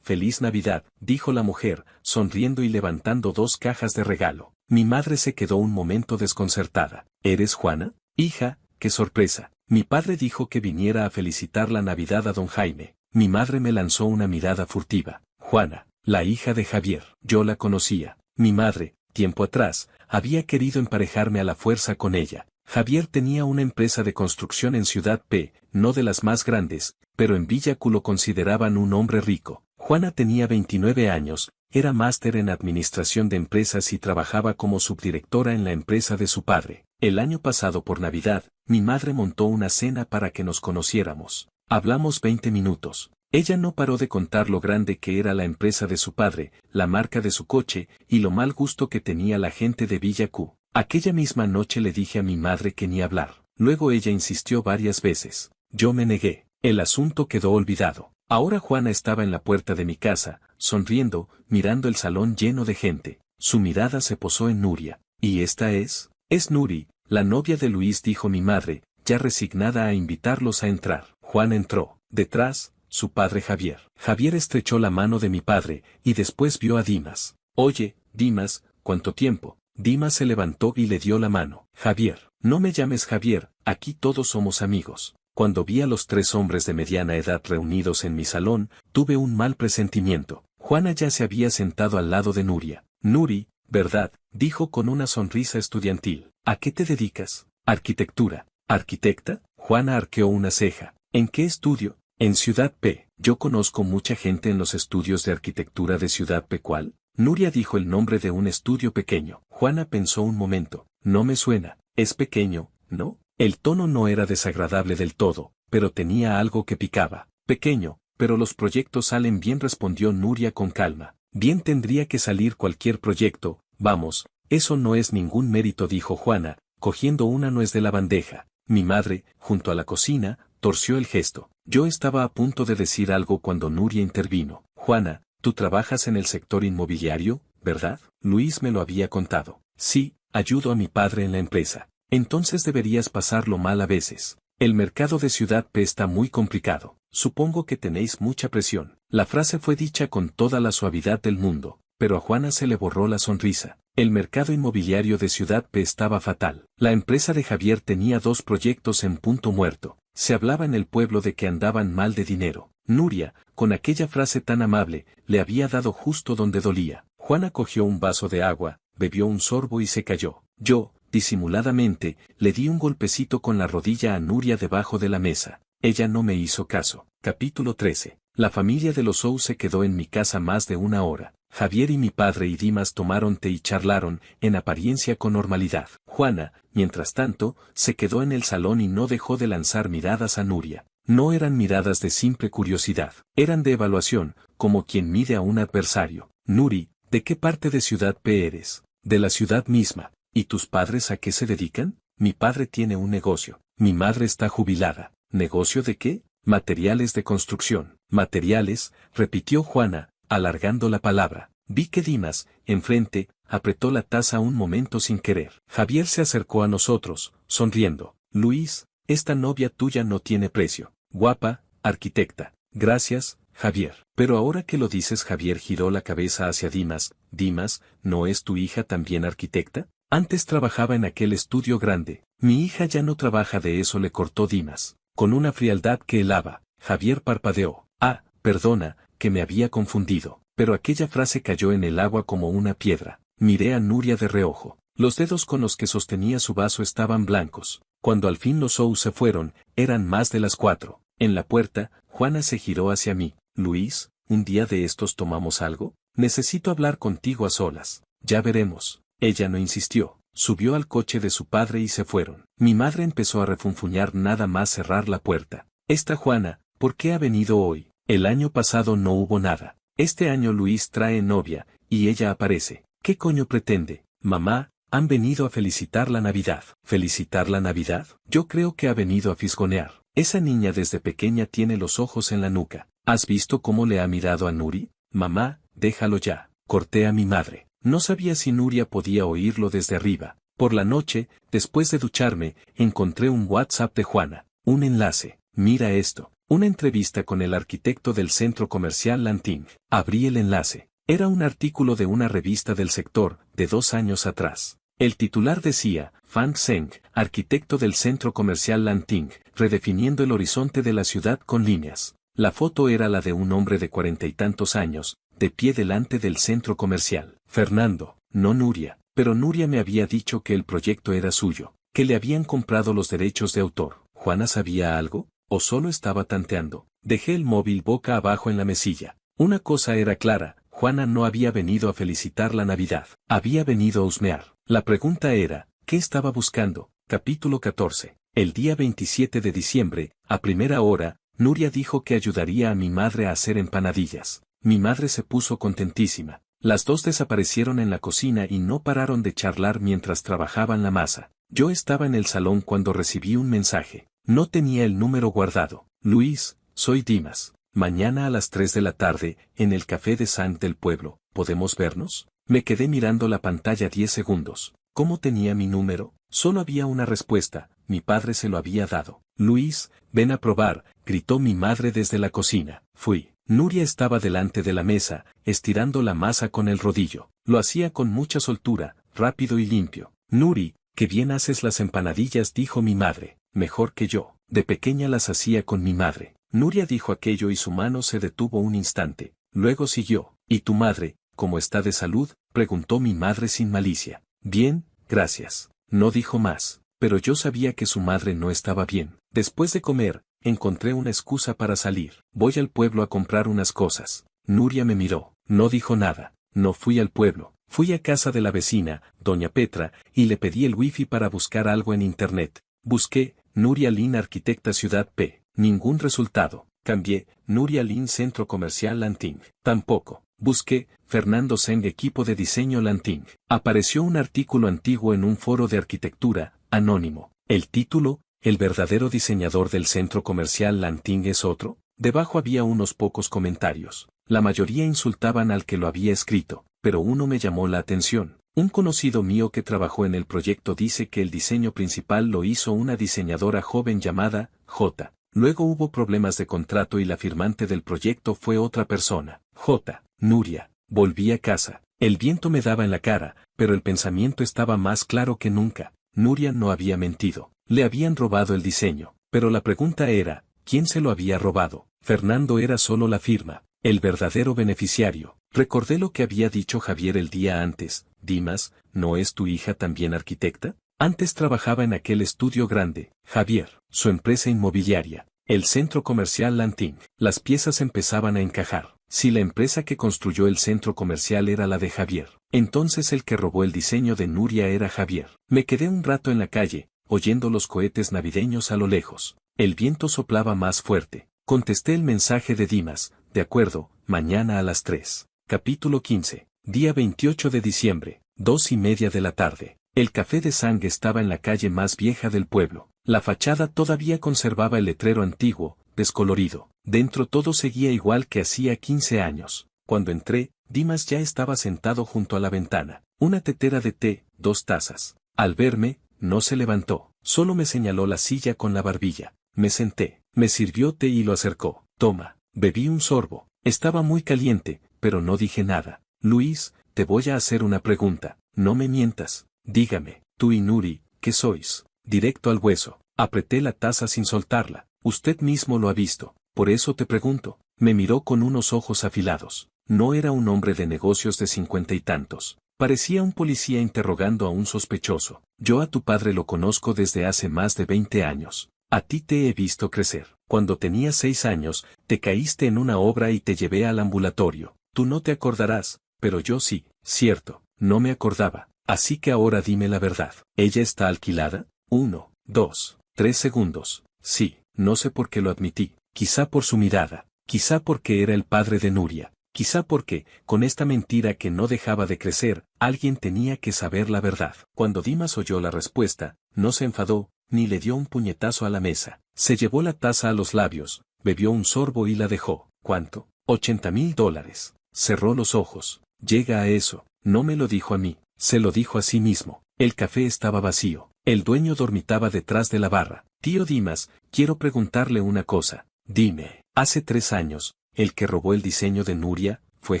feliz Navidad, dijo la mujer, sonriendo y levantando 2 cajas de regalo. Mi madre se quedó un momento desconcertada. ¿Eres Juana? Hija, qué sorpresa. Mi padre dijo que viniera a felicitar la Navidad a don Jaime. Mi madre me lanzó una mirada furtiva. Juana, la hija de Javier. Yo la conocía. Mi madre, tiempo atrás, había querido emparejarme a la fuerza con ella. Javier tenía una empresa de construcción en Ciudad P, no de las más grandes, pero en Villa Q lo consideraban un hombre rico. Juana tenía 29 años, era máster en administración de empresas y trabajaba como subdirectora en la empresa de su padre. El año pasado por Navidad, mi madre montó una cena para que nos conociéramos. Hablamos 20 minutos. Ella no paró de contar lo grande que era la empresa de su padre, la marca de su coche, y lo mal gusto que tenía la gente de Villa Q. Aquella misma noche le dije a mi madre que ni hablar. Luego ella insistió varias veces. Yo me negué. El asunto quedó olvidado. Ahora Juana estaba en la puerta de mi casa, sonriendo, mirando el salón lleno de gente. Su mirada se posó en Nuria. ¿Y esta es? Es Nuri, la novia de Luis, dijo mi madre, ya resignada a invitarlos a entrar. Juana entró. Detrás, su padre Javier. Javier estrechó la mano de mi padre, y después vio a Dimas. Oye, Dimas, ¿cuánto tiempo? Dimas se levantó y le dio la mano. Javier, no me llames Javier, aquí todos somos amigos. Cuando vi a los 3 hombres de mediana edad reunidos en mi salón, tuve un mal presentimiento. Juana ya se había sentado al lado de Nuria. Nuri, ¿verdad?, dijo con una sonrisa estudiantil. ¿A qué te dedicas? Arquitectura. ¿Arquitecta? Juana arqueó una ceja. ¿En qué estudio? En Ciudad P. Yo conozco mucha gente en los estudios de arquitectura de Ciudad P. ¿Cuál? Nuria dijo el nombre de un estudio pequeño. Juana pensó un momento. No me suena. Es pequeño, ¿no? El tono no era desagradable del todo, pero tenía algo que picaba. Pequeño, pero los proyectos salen bien, respondió Nuria con calma. Bien tendría que salir cualquier proyecto, vamos, eso no es ningún mérito, dijo Juana, cogiendo una nuez de la bandeja. Mi madre, junto a la cocina, torció el gesto. Yo estaba a punto de decir algo cuando Nuria intervino. Juana, tú trabajas en el sector inmobiliario, ¿verdad? Luis me lo había contado. Sí, ayudo a mi padre en la empresa. Entonces deberías pasarlo mal a veces. El mercado de Ciudad P está muy complicado. Supongo que tenéis mucha presión. La frase fue dicha con toda la suavidad del mundo, pero a Juana se le borró la sonrisa. El mercado inmobiliario de Ciudad P estaba fatal. La empresa de Javier tenía 2 proyectos en punto muerto. Se hablaba en el pueblo de que andaban mal de dinero. Nuria, con aquella frase tan amable, le había dado justo donde dolía. Juana cogió un vaso de agua, bebió un sorbo y se cayó. Yo, disimuladamente, le di un golpecito con la rodilla a Nuria debajo de la mesa. Ella no me hizo caso. Capítulo 13. La familia de los Sou se quedó en mi casa más de una hora. Javier y mi padre y Dimas tomaron té y charlaron, en apariencia con normalidad. Juana, mientras tanto, se quedó en el salón y no dejó de lanzar miradas a Nuria. No eran miradas de simple curiosidad, eran de evaluación, como quien mide a un adversario. Nuri, ¿de qué parte de Ciudad P eres? De la ciudad misma. ¿Y tus padres a qué se dedican? Mi padre tiene un negocio. Mi madre está jubilada. ¿Negocio de qué? Materiales de construcción. Materiales, repitió Juana, alargando la palabra. Vi que Dimas, enfrente, apretó la taza un momento sin querer. Javier se acercó a nosotros, sonriendo. Luis, esta novia tuya no tiene precio. Guapa, arquitecta. Gracias, Javier. Pero ahora que lo dices, Javier giró la cabeza hacia Dimas. Dimas, ¿no es tu hija también arquitecta? Antes trabajaba en aquel estudio grande. Mi hija ya no trabaja de eso, le cortó Dimas. Con una frialdad que helaba. Javier parpadeó. Ah, perdona, que me había confundido. Pero aquella frase cayó en el agua como una piedra. Miré a Nuria de reojo. Los dedos con los que sostenía su vaso estaban blancos. Cuando al fin los Sou se fueron, eran más de las 4. En la puerta, Juana se giró hacia mí. Luis, ¿un día de estos tomamos algo? Necesito hablar contigo a solas. Ya veremos. Ella no insistió. Subió al coche de su padre y se fueron. Mi madre empezó a refunfuñar nada más cerrar la puerta. Esta Juana, ¿por qué ha venido hoy? El año pasado no hubo nada. Este año Luis trae novia, y ella aparece. ¿Qué coño pretende? Mamá, han venido a felicitar la Navidad. ¿Felicitar la Navidad? Yo creo que ha venido a fisgonear. Esa niña desde pequeña tiene los ojos en la nuca. ¿Has visto cómo le ha mirado a Nuri? Mamá, déjalo ya. corté a mi madre. No sabía si Nuria podía oírlo desde arriba. Por la noche, después de ducharme, encontré un WhatsApp de Juana. Un enlace. Mira esto. Una entrevista con el arquitecto del centro comercial Lanting. Abrí el enlace. Era un artículo de una revista del sector, de 2 años atrás. El titular decía, Fan Zeng, arquitecto del centro comercial Lanting, redefiniendo el horizonte de la ciudad con líneas. La foto era la de un hombre de 40 y tantos años, de pie delante del centro comercial. Fernando, no Nuria, pero Nuria me había dicho que el proyecto era suyo, que le habían comprado los derechos de autor. ¿Juana sabía algo? ¿O solo estaba tanteando? Dejé el móvil boca abajo en la mesilla. Una cosa era clara, Juana no había venido a felicitar la Navidad, había venido a husmear. La pregunta era, ¿qué estaba buscando? Capítulo 14. El día 27 de diciembre, a primera hora, Nuria dijo que ayudaría a mi madre a hacer empanadillas. Mi madre se puso contentísima. Las dos desaparecieron en la cocina y no pararon de charlar mientras trabajaban la masa. Yo estaba en el salón cuando recibí un mensaje. No tenía el número guardado. Luis, soy Dimas. Mañana a las 3 de la tarde, en el café de Sant del pueblo, ¿podemos vernos? Me quedé mirando la pantalla 10 segundos. ¿Cómo tenía mi número? Solo había una respuesta, mi padre se lo había dado. Luis, ven a probar, gritó mi madre desde la cocina. Fui. Nuria estaba delante de la mesa, estirando la masa con el rodillo. Lo hacía con mucha soltura, rápido y limpio. Nuri, qué bien haces las empanadillas, dijo mi madre. Mejor que yo. De pequeña las hacía con mi madre. Nuria dijo aquello y su mano se detuvo un instante. Luego siguió. ¿Y tu madre, cómo está de salud? Preguntó mi madre sin malicia. Bien, gracias. No dijo más. Pero yo sabía que su madre no estaba bien. Después de comer, encontré una excusa para salir. Voy al pueblo a comprar unas cosas. Nuria me miró. No dijo nada. No fui al pueblo. Fui a casa de la vecina, doña Petra, y le pedí el wifi para buscar algo en internet. Busqué, Nuria Lin Arquitecta Ciudad P. Ningún resultado. Cambié, Nuria Lin Centro Comercial Lanting. Tampoco. Busqué, Fernando Zeng Equipo de Diseño Lanting. Apareció un artículo antiguo en un foro de arquitectura, anónimo. El título, ¿el verdadero diseñador del centro comercial Lanting es otro? Debajo había unos pocos comentarios. La mayoría insultaban al que lo había escrito, pero uno me llamó la atención. Un conocido mío que trabajó en el proyecto dice que el diseño principal lo hizo una diseñadora joven llamada J. Luego hubo problemas de contrato y la firmante del proyecto fue otra persona. J. Nuria. Volví a casa. El viento me daba en la cara, pero el pensamiento estaba más claro que nunca. Nuria no había mentido. Le habían robado el diseño. Pero la pregunta era, ¿quién se lo había robado? Fernando era solo la firma. El verdadero beneficiario. Recordé lo que había dicho Javier el día antes. Dimas, ¿no es tu hija también arquitecta? Antes trabajaba en aquel estudio grande. Javier, su empresa inmobiliaria. El centro comercial Lanting. Las piezas empezaban a encajar. Si la empresa que construyó el centro comercial era la de Javier, entonces el que robó el diseño de Nuria era Javier. Me quedé un rato en la calle, oyendo los cohetes navideños a lo lejos. El viento soplaba más fuerte. Contesté el mensaje de Dimas. De acuerdo, mañana a las 3. Capítulo 15. Día 28 de diciembre, 2:30 de la tarde. El café de Zeng estaba en la calle más vieja del pueblo. La fachada todavía conservaba el letrero antiguo, descolorido. Dentro todo seguía igual que hacía 15 años. Cuando entré, Dimas ya estaba sentado junto a la ventana. Una tetera de té, 2 tazas. Al verme, no se levantó. Solo me señaló la silla con la barbilla. Me senté. Me sirvió té y lo acercó. Toma. Bebí un sorbo. Estaba muy caliente, pero no dije nada. Luis, te voy a hacer una pregunta. No me mientas. Dígame, tú y Nuri, ¿qué sois? Directo al hueso. Apreté la taza sin soltarla. Usted mismo lo ha visto. Por eso te pregunto. Me miró con unos ojos afilados. No era un hombre de negocios de 50 y tantos. Parecía un policía interrogando a un sospechoso. Yo a tu padre lo conozco desde hace más de 20 años. A ti te he visto crecer. Cuando tenías 6 años, te caíste en una obra y te llevé al ambulatorio. Tú no te acordarás, pero yo sí. Cierto, no me acordaba. Así que ahora dime la verdad. ¿Ella está alquilada? 1, 2, 3 segundos. Sí, no sé por qué lo admití. Quizá por su mirada. Quizá porque era el padre de Nuria. Quizá porque, con esta mentira que no dejaba de crecer, alguien tenía que saber la verdad. Cuando Dimas oyó la respuesta, no se enfadó, ni le dio un puñetazo a la mesa. Se llevó la taza a los labios, bebió un sorbo y la dejó. ¿Cuánto? $80,000. Cerró los ojos. Llega a eso, no me lo dijo a mí, se lo dijo a sí mismo. El café estaba vacío. El dueño dormitaba detrás de la barra. Tío Dimas, quiero preguntarle una cosa. Dime, hace 3 años, el que robó el diseño de Nuria, ¿fue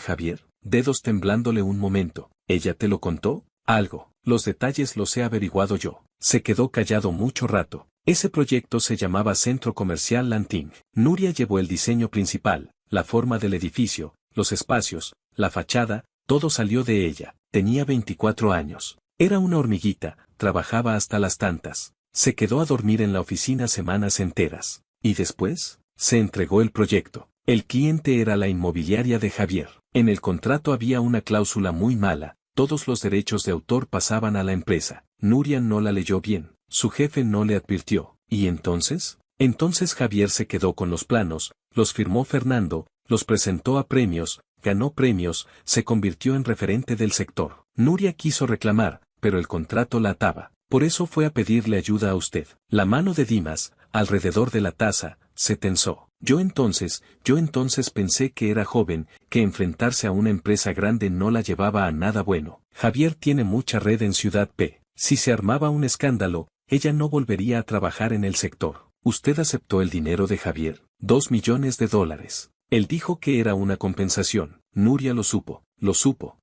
Javier? Dedos temblándole un momento. ¿Ella te lo contó? Algo. Los detalles los he averiguado yo. Se quedó callado mucho rato. Ese proyecto se llamaba Centro Comercial Lanting. Nuria llevó el diseño principal, la forma del edificio, los espacios, la fachada, todo salió de ella. Tenía 24 años. Era una hormiguita, trabajaba hasta las tantas. Se quedó a dormir en la oficina semanas enteras. ¿Y después? Se entregó el proyecto. El cliente era la inmobiliaria de Javier. En el contrato había una cláusula muy mala. Todos los derechos de autor pasaban a la empresa. Nuria no la leyó bien. Su jefe no le advirtió. ¿Y entonces? Entonces Javier se quedó con los planos, los firmó Fernando, los presentó a premios, ganó premios, se convirtió en referente del sector. Nuria quiso reclamar, pero el contrato la ataba. Por eso fue a pedirle ayuda a usted. La mano de Dimas, alrededor de la taza, se tensó. Yo entonces pensé que era joven, que enfrentarse a una empresa grande no la llevaba a nada bueno. Javier tiene mucha red en Ciudad P. Si se armaba un escándalo, ella no volvería a trabajar en el sector. ¿Usted aceptó el dinero de Javier? $2 millones. Él dijo que era una compensación. Nuria lo supo.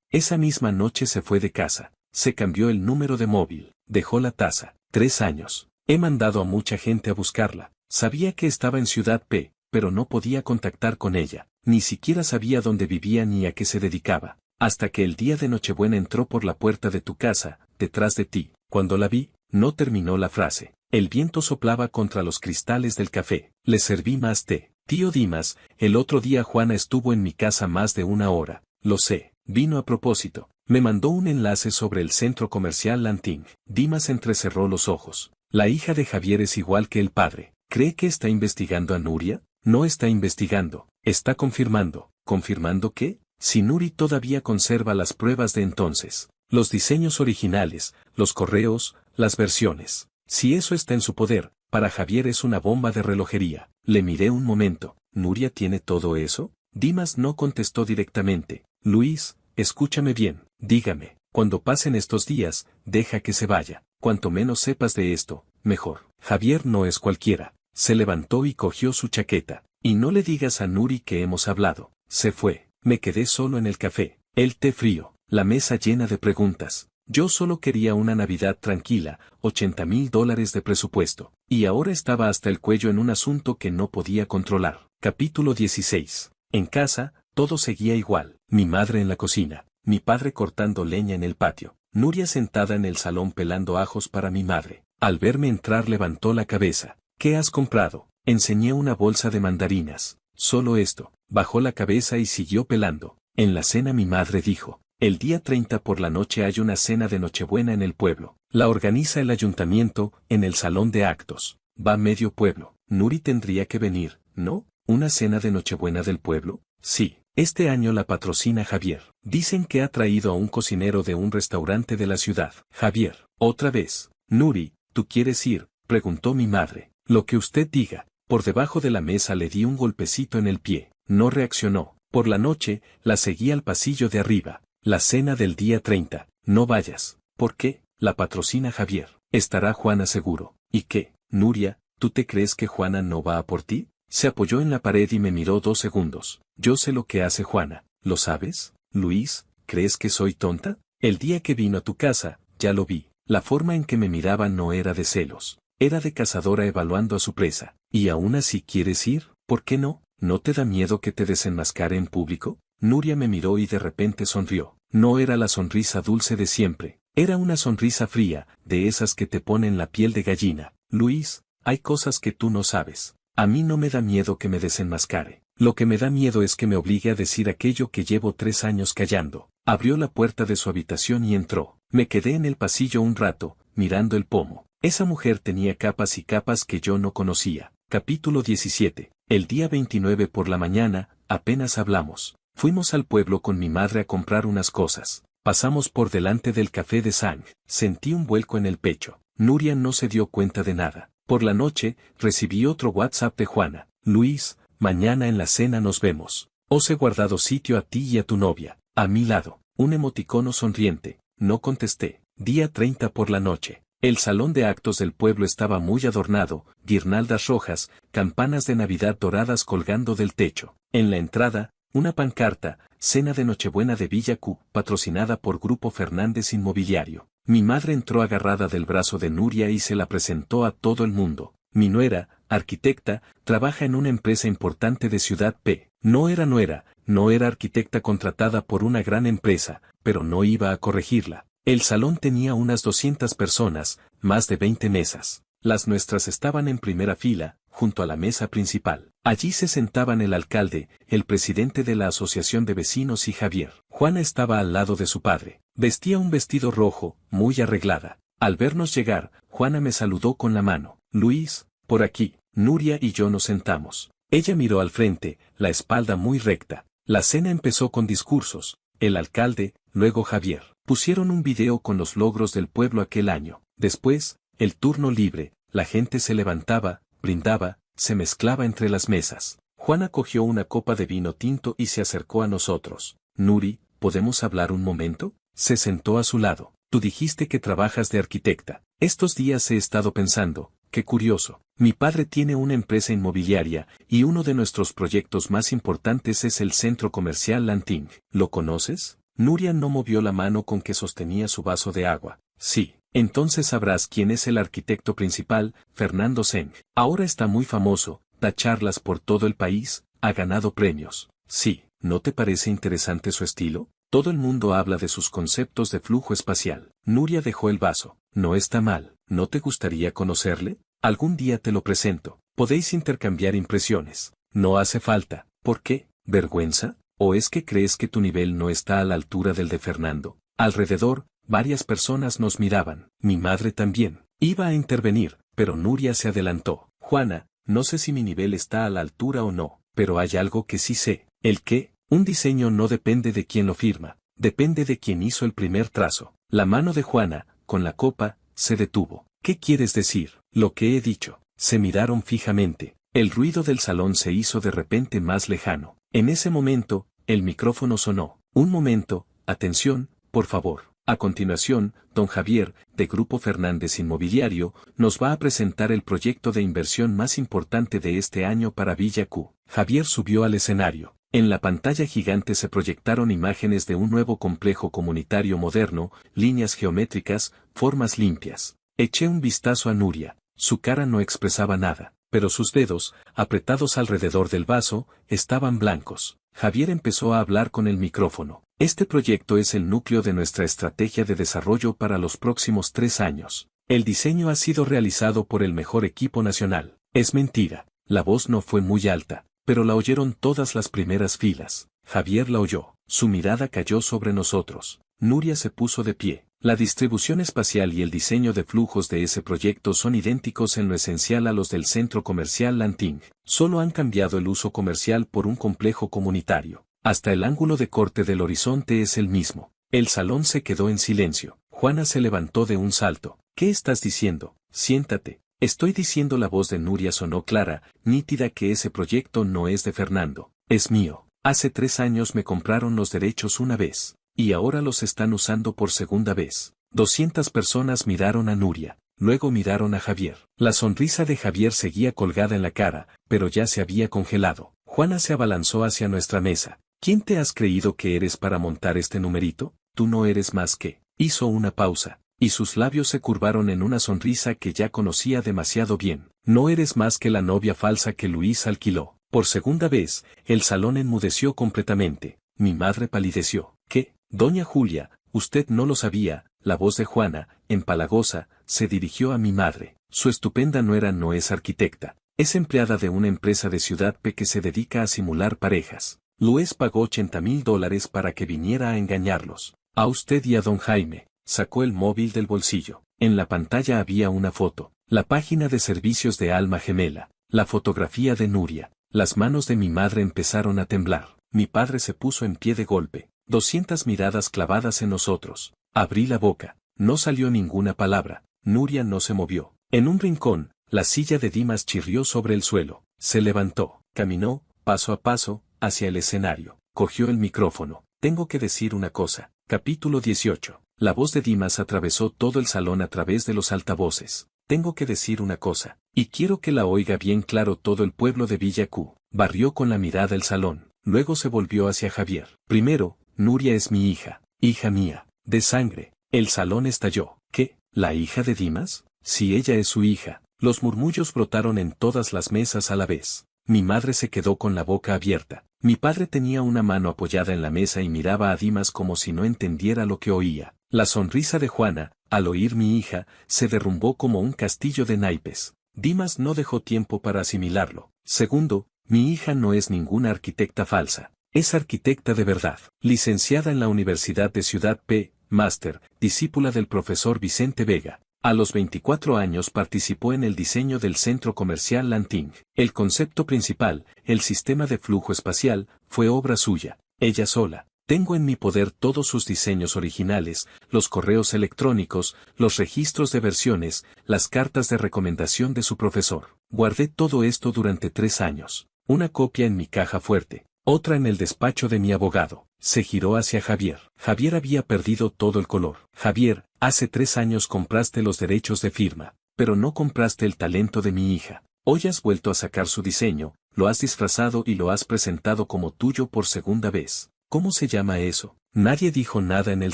Esa misma noche se fue de casa. Se cambió el número de móvil. Dejó la taza. 3 años. He mandado a mucha gente a buscarla. Sabía que estaba en Ciudad P, pero no podía contactar con ella. Ni siquiera sabía dónde vivía ni a qué se dedicaba. Hasta que el día de Nochebuena entró por la puerta de tu casa, detrás de ti. Cuando la vi, no terminó la frase. El viento soplaba contra los cristales del café. Le serví más té. Tío Dimas, el otro día Juana estuvo en mi casa más de 1 hora. Lo sé, vino a propósito. Me mandó un enlace sobre el centro comercial Lanting. Dimas entrecerró los ojos. La hija de Javier es igual que el padre. ¿Cree que está investigando a Nuria? No está investigando, está confirmando. ¿Confirmando qué? Si Nuri todavía conserva las pruebas de entonces. Los diseños originales, los correos, las versiones. Si eso está en su poder, para Javier es una bomba de relojería. Le miré un momento. ¿Nuria tiene todo eso? Dimas no contestó directamente. Luis, escúchame bien, dígame, cuando pasen estos días, deja que se vaya. Cuanto menos sepas de esto, mejor. Javier no es cualquiera. Se levantó y cogió su chaqueta. Y no le digas a Nuri que hemos hablado. Se fue. Me quedé solo en el café. El té frío. La mesa llena de preguntas. Yo solo quería una Navidad tranquila, $80,000 de presupuesto. Y ahora estaba hasta el cuello en un asunto que no podía controlar. Capítulo 16. En casa, todo seguía igual. Mi madre en la cocina. Mi padre cortando leña en el patio. Nuria sentada en el salón pelando ajos para mi madre. Al verme entrar levantó la cabeza. ¿Qué has comprado? Enseñé una bolsa de mandarinas. Solo esto. Bajó la cabeza y siguió pelando. En la cena mi madre dijo. El día 30 por la noche hay una cena de Nochebuena en el pueblo. La organiza el ayuntamiento, en el salón de actos. Va medio pueblo. Nuri tendría que venir, ¿no? ¿Una cena de Nochebuena del pueblo? Sí. Este año la patrocina Javier. Dicen que ha traído a un cocinero de un restaurante de la ciudad. Javier. Otra vez. Nuri, ¿tú quieres ir? Preguntó mi madre. Lo que usted diga. Por debajo de la mesa le di un golpecito en el pie. No reaccionó. Por la noche, la seguí al pasillo de arriba. La cena del día 30. No vayas. ¿Por qué? La patrocina Javier. Estará Juana seguro. ¿Y qué? Nuria, ¿tú te crees que Juana no va a por ti? Se apoyó en la pared y me miró 2 segundos. Yo sé lo que hace Juana. ¿Lo sabes? Luis, ¿crees que soy tonta? El día que vino a tu casa, ya lo vi. La forma en que me miraba no era de celos. Era de cazadora evaluando a su presa. ¿Y aún así quieres ir? ¿Por qué no? ¿No te da miedo que te desenmascare en público? Nuria me miró y de repente sonrió. No era la sonrisa dulce de siempre. Era una sonrisa fría, de esas que te ponen la piel de gallina. Luis, hay cosas que tú no sabes. A mí no me da miedo que me desenmascare. Lo que me da miedo es que me obligue a decir aquello que llevo 3 años callando. Abrió la puerta de su habitación y entró. Me quedé en el pasillo un rato, mirando el pomo. Esa mujer tenía capas y capas que yo no conocía. Capítulo 17. El día 29 por la mañana, apenas hablamos. Fuimos al pueblo con mi madre a comprar unas cosas. Pasamos por delante del café de Sang. Sentí un vuelco en el pecho. Nuria no se dio cuenta de nada. Por la noche, recibí otro WhatsApp de Juana. Luis, mañana en la cena nos vemos. Os he guardado sitio a ti y a tu novia. A mi lado. un emoticono sonriente. No contesté. Día 30 por la noche. El salón de actos del pueblo estaba muy adornado, guirnaldas rojas, campanas de Navidad doradas colgando del techo. En la entrada, una pancarta, cena de Nochebuena de Villa Q, patrocinada por Grupo Fernández Inmobiliario. Mi madre entró agarrada del brazo de Nuria y se la presentó a todo el mundo. Mi nuera, arquitecta, trabaja en una empresa importante de Ciudad P. No era arquitecta contratada por una gran empresa, pero no iba a corregirla. El salón tenía unas 200 personas, más de 20 mesas. Las nuestras estaban en primera fila, junto a la mesa principal. Allí se sentaban el alcalde, el presidente de la asociación de vecinos y Javier. Juana estaba al lado de su padre. Vestía un vestido rojo, muy arreglada. Al vernos llegar, Juana me saludó con la mano. Luis, por aquí. Nuria y yo nos sentamos. Ella miró al frente, la espalda muy recta. La cena empezó con discursos. El alcalde, luego Javier. Pusieron un video con los logros del pueblo aquel año. Después, el turno libre, la gente se levantaba, brindaba, se mezclaba entre las mesas. Juana cogió una copa de vino tinto y se acercó a nosotros. Nuri, ¿podemos hablar un momento? Se sentó a su lado. Tú dijiste que trabajas de arquitecta. Estos días he estado pensando, qué curioso. Mi padre tiene una empresa inmobiliaria, y uno de nuestros proyectos más importantes es el centro comercial Lanting. ¿Lo conoces? Nuria no movió la mano con que sostenía su vaso de agua. Sí. Entonces sabrás quién es el arquitecto principal, Fernando Zeng. Ahora está muy famoso, da charlas por todo el país, ha ganado premios. Sí, ¿no te parece interesante su estilo? Todo el mundo habla de sus conceptos de flujo espacial. Nuria dejó el vaso. No está mal. ¿No te gustaría conocerle? Algún día te lo presento. Podéis intercambiar impresiones. No hace falta. ¿Por qué? ¿Vergüenza? ¿O es que crees que tu nivel no está a la altura del de Fernando? Alrededor, varias personas nos miraban. Mi madre también. Iba a intervenir, pero Nuria se adelantó. Juana, no sé si mi nivel está a la altura o no, pero hay algo que sí sé. ¿El qué? Un diseño no depende de quién lo firma, depende de quién hizo el primer trazo. La mano de Juana, con la copa, se detuvo. ¿Qué quieres decir? Lo que he dicho. Se miraron fijamente. El ruido del salón se hizo de repente más lejano. En ese momento, el micrófono sonó. Un momento, atención, por favor. A continuación, don Javier, de Grupo Fernández Inmobiliario, nos va a presentar el proyecto de inversión más importante de este año para Villa Q. Javier subió al escenario. En la pantalla gigante se proyectaron imágenes de un nuevo complejo comunitario moderno, líneas geométricas, formas limpias. Eché un vistazo a Nuria. Su cara no expresaba nada, pero sus dedos, apretados alrededor del vaso, estaban blancos. Javier empezó a hablar con el micrófono. Este proyecto es el núcleo de nuestra estrategia de desarrollo para los próximos 3 años. El diseño ha sido realizado por el mejor equipo nacional. Es mentira. La voz no fue muy alta, pero la oyeron todas las primeras filas. Javier la oyó. Su mirada cayó sobre nosotros. Nuria se puso de pie. La distribución espacial y el diseño de flujos de ese proyecto son idénticos en lo esencial a los del centro comercial Lanting. Solo han cambiado el uso comercial por un complejo comunitario. Hasta el ángulo de corte del horizonte es el mismo. El salón se quedó en silencio. Juana se levantó de un salto. ¿Qué estás diciendo? Siéntate. Estoy diciendo, la voz de Nuria sonó clara, nítida, que ese proyecto no es de Fernando. Es mío. Hace 3 años me compraron los derechos una vez. Y ahora los están usando por segunda vez. 200 personas miraron a Nuria. Luego miraron a Javier. La sonrisa de Javier seguía colgada en la cara, pero ya se había congelado. Juana se abalanzó hacia nuestra mesa. ¿Quién te has creído que eres para montar este numerito? Tú no eres más que... Hizo una pausa, y sus labios se curvaron en una sonrisa que ya conocía demasiado bien. No eres más que la novia falsa que Luis alquiló. Por segunda vez, el salón enmudeció completamente. Mi madre palideció. ¿Qué? Doña Julia, usted no lo sabía. La voz de Juana, empalagosa, se dirigió a mi madre. Su estupenda nuera no es arquitecta. Es empleada de una empresa de Ciudad P que se dedica a simular parejas. Luis pagó $80,000 para que viniera a engañarlos. A usted y a don Jaime. Sacó el móvil del bolsillo. En la pantalla había una foto. La página de servicios de Alma Gemela. La fotografía de Nuria. Las manos de mi madre empezaron a temblar. Mi padre se puso en pie de golpe. 200 miradas clavadas en nosotros. Abrí la boca. No salió ninguna palabra. Nuria no se movió. En un rincón, la silla de Dimas chirrió sobre el suelo. Se levantó. Caminó, paso a paso, hacia el escenario. Cogió el micrófono. tengo que decir una cosa. Capítulo 18. La voz de Dimas atravesó todo el salón a través de los altavoces. Tengo que decir una cosa, y quiero que la oiga bien claro todo el pueblo de Villa Q. Barrió con la mirada el salón, luego se volvió hacia Javier. Primero, Nuria es mi hija mía, de sangre. El salón estalló. ¿Qué? ¿La hija de Dimas? Si ella es su hija. Los murmullos brotaron en todas las mesas a la vez. Mi madre se quedó con la boca abierta. Mi padre tenía una mano apoyada en la mesa y miraba a Dimas como si no entendiera lo que oía. La sonrisa de Juana, al oír mi hija, se derrumbó como un castillo de naipes. Dimas no dejó tiempo para asimilarlo. Segundo, mi hija no es ninguna arquitecta falsa. Es arquitecta de verdad. Licenciada en la Universidad de Ciudad P. Máster, discípula del profesor Vicente Vega. A los 24 años participó en el diseño del centro comercial Lanting. El concepto principal, el sistema de flujo espacial, fue obra suya. Ella sola. Tengo en mi poder todos sus diseños originales, los correos electrónicos, los registros de versiones, las cartas de recomendación de su profesor. Guardé todo esto durante 3 años. Una copia en mi caja fuerte, otra en el despacho de mi abogado. Se giró hacia Javier. Javier había perdido todo el color. Javier, hace 3 años compraste los derechos de firma, pero no compraste el talento de mi hija. Hoy has vuelto a sacar su diseño, lo has disfrazado y lo has presentado como tuyo por segunda vez. ¿Cómo se llama eso? Nadie dijo nada en el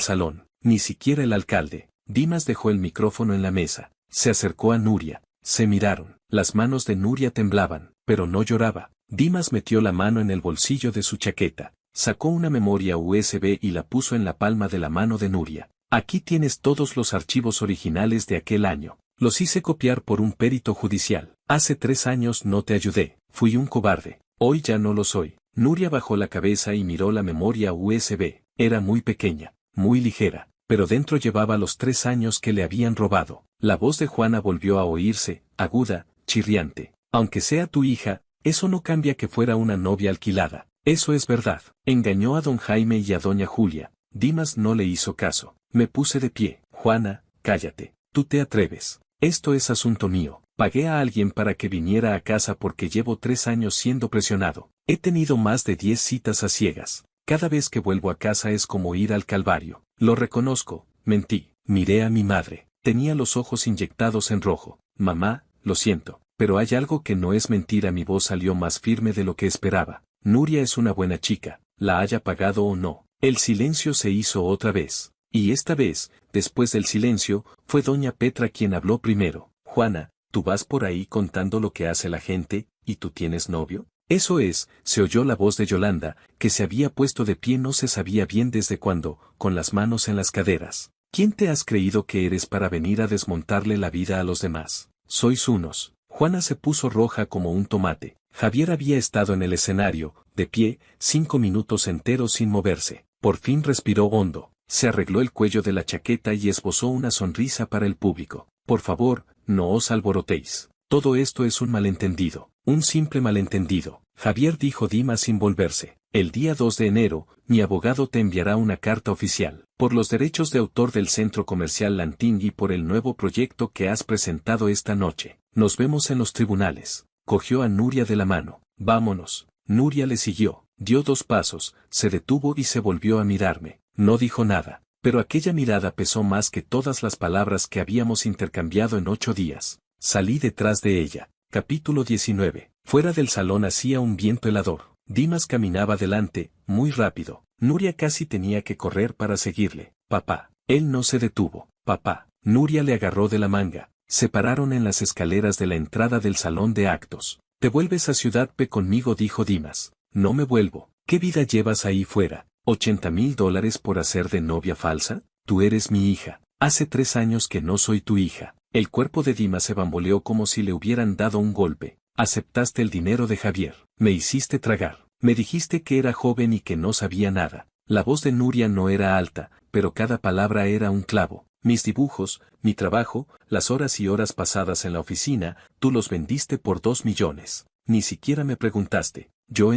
salón, ni siquiera el alcalde. Dimas dejó el micrófono en la mesa, se acercó a Nuria, se miraron. Las manos de Nuria temblaban, pero no lloraba. Dimas metió la mano en el bolsillo de su chaqueta, sacó una memoria USB y la puso en la palma de la mano de Nuria. Aquí tienes todos los archivos originales de aquel año. Los hice copiar por un perito judicial. Hace 3 años no te ayudé, fui un cobarde. Hoy ya no lo soy. Nuria bajó la cabeza y miró la memoria USB. Era muy pequeña, muy ligera, pero dentro llevaba los 3 años que le habían robado. La voz de Juana volvió a oírse, aguda, chirriante. Aunque sea tu hija, eso no cambia que fuera una novia alquilada. Eso es verdad. Engañó a don Jaime y a doña Julia. Dimas no le hizo caso. Me puse de pie. Juana, cállate. Tú te atreves. Esto es asunto mío. Pagué a alguien para que viniera a casa porque llevo 3 años siendo presionado. He tenido más de 10 citas a ciegas. Cada vez que vuelvo a casa es como ir al Calvario. Lo reconozco, mentí. Miré a mi madre. Tenía los ojos inyectados en rojo. Mamá, lo siento, pero hay algo que no es mentira. Mi voz salió más firme de lo que esperaba. Nuria es una buena chica, la haya pagado o no. El silencio se hizo otra vez. Y esta vez, después del silencio, fue doña Petra quien habló primero. Juana, tú vas por ahí contando lo que hace la gente, ¿y tú tienes novio? Eso es, se oyó la voz de Yolanda, que se había puesto de pie no se sabía bien desde cuándo, con las manos en las caderas. ¿Quién te has creído que eres para venir a desmontarle la vida a los demás? Sois unos. Juana se puso roja como un tomate. Javier había estado en el escenario, de pie, 5 minutos enteros sin moverse. Por fin respiró hondo, se arregló el cuello de la chaqueta y esbozó una sonrisa para el público. Por favor, no os alborotéis. Todo esto es un malentendido, un simple malentendido. Javier dijo Dimas sin volverse. El día 2 de enero, mi abogado te enviará una carta oficial, por los derechos de autor del centro comercial Lanting y por el nuevo proyecto que has presentado esta noche. Nos vemos en los tribunales. Cogió a Nuria de la mano. Vámonos. Nuria le siguió, dio 2 pasos, se detuvo y se volvió a mirarme. No dijo nada, pero aquella mirada pesó más que todas las palabras que habíamos intercambiado en 8 días. Salí detrás de ella. Capítulo 19. Fuera del salón hacía un viento helador. Dimas caminaba delante, muy rápido. Nuria casi tenía que correr para seguirle. Papá. Él no se detuvo. Papá. Nuria le agarró de la manga. Se pararon en las escaleras de la entrada del salón de actos. Te vuelves a Ciudad P conmigo, dijo Dimas. No me vuelvo. ¿Qué vida llevas ahí fuera? $80,000 por hacer de novia falsa. Tú eres mi hija. Hace 3 años que no soy tu hija. El cuerpo de Dimas se bamboleó como si le hubieran dado un golpe. Aceptaste el dinero de Javier. Me hiciste tragar. Me dijiste que era joven y que no sabía nada. La voz de Nuria no era alta, pero cada palabra era un clavo. Mis dibujos, mi trabajo, las horas y horas pasadas en la oficina, tú los vendiste por 2 millones. Ni siquiera me preguntaste. Tú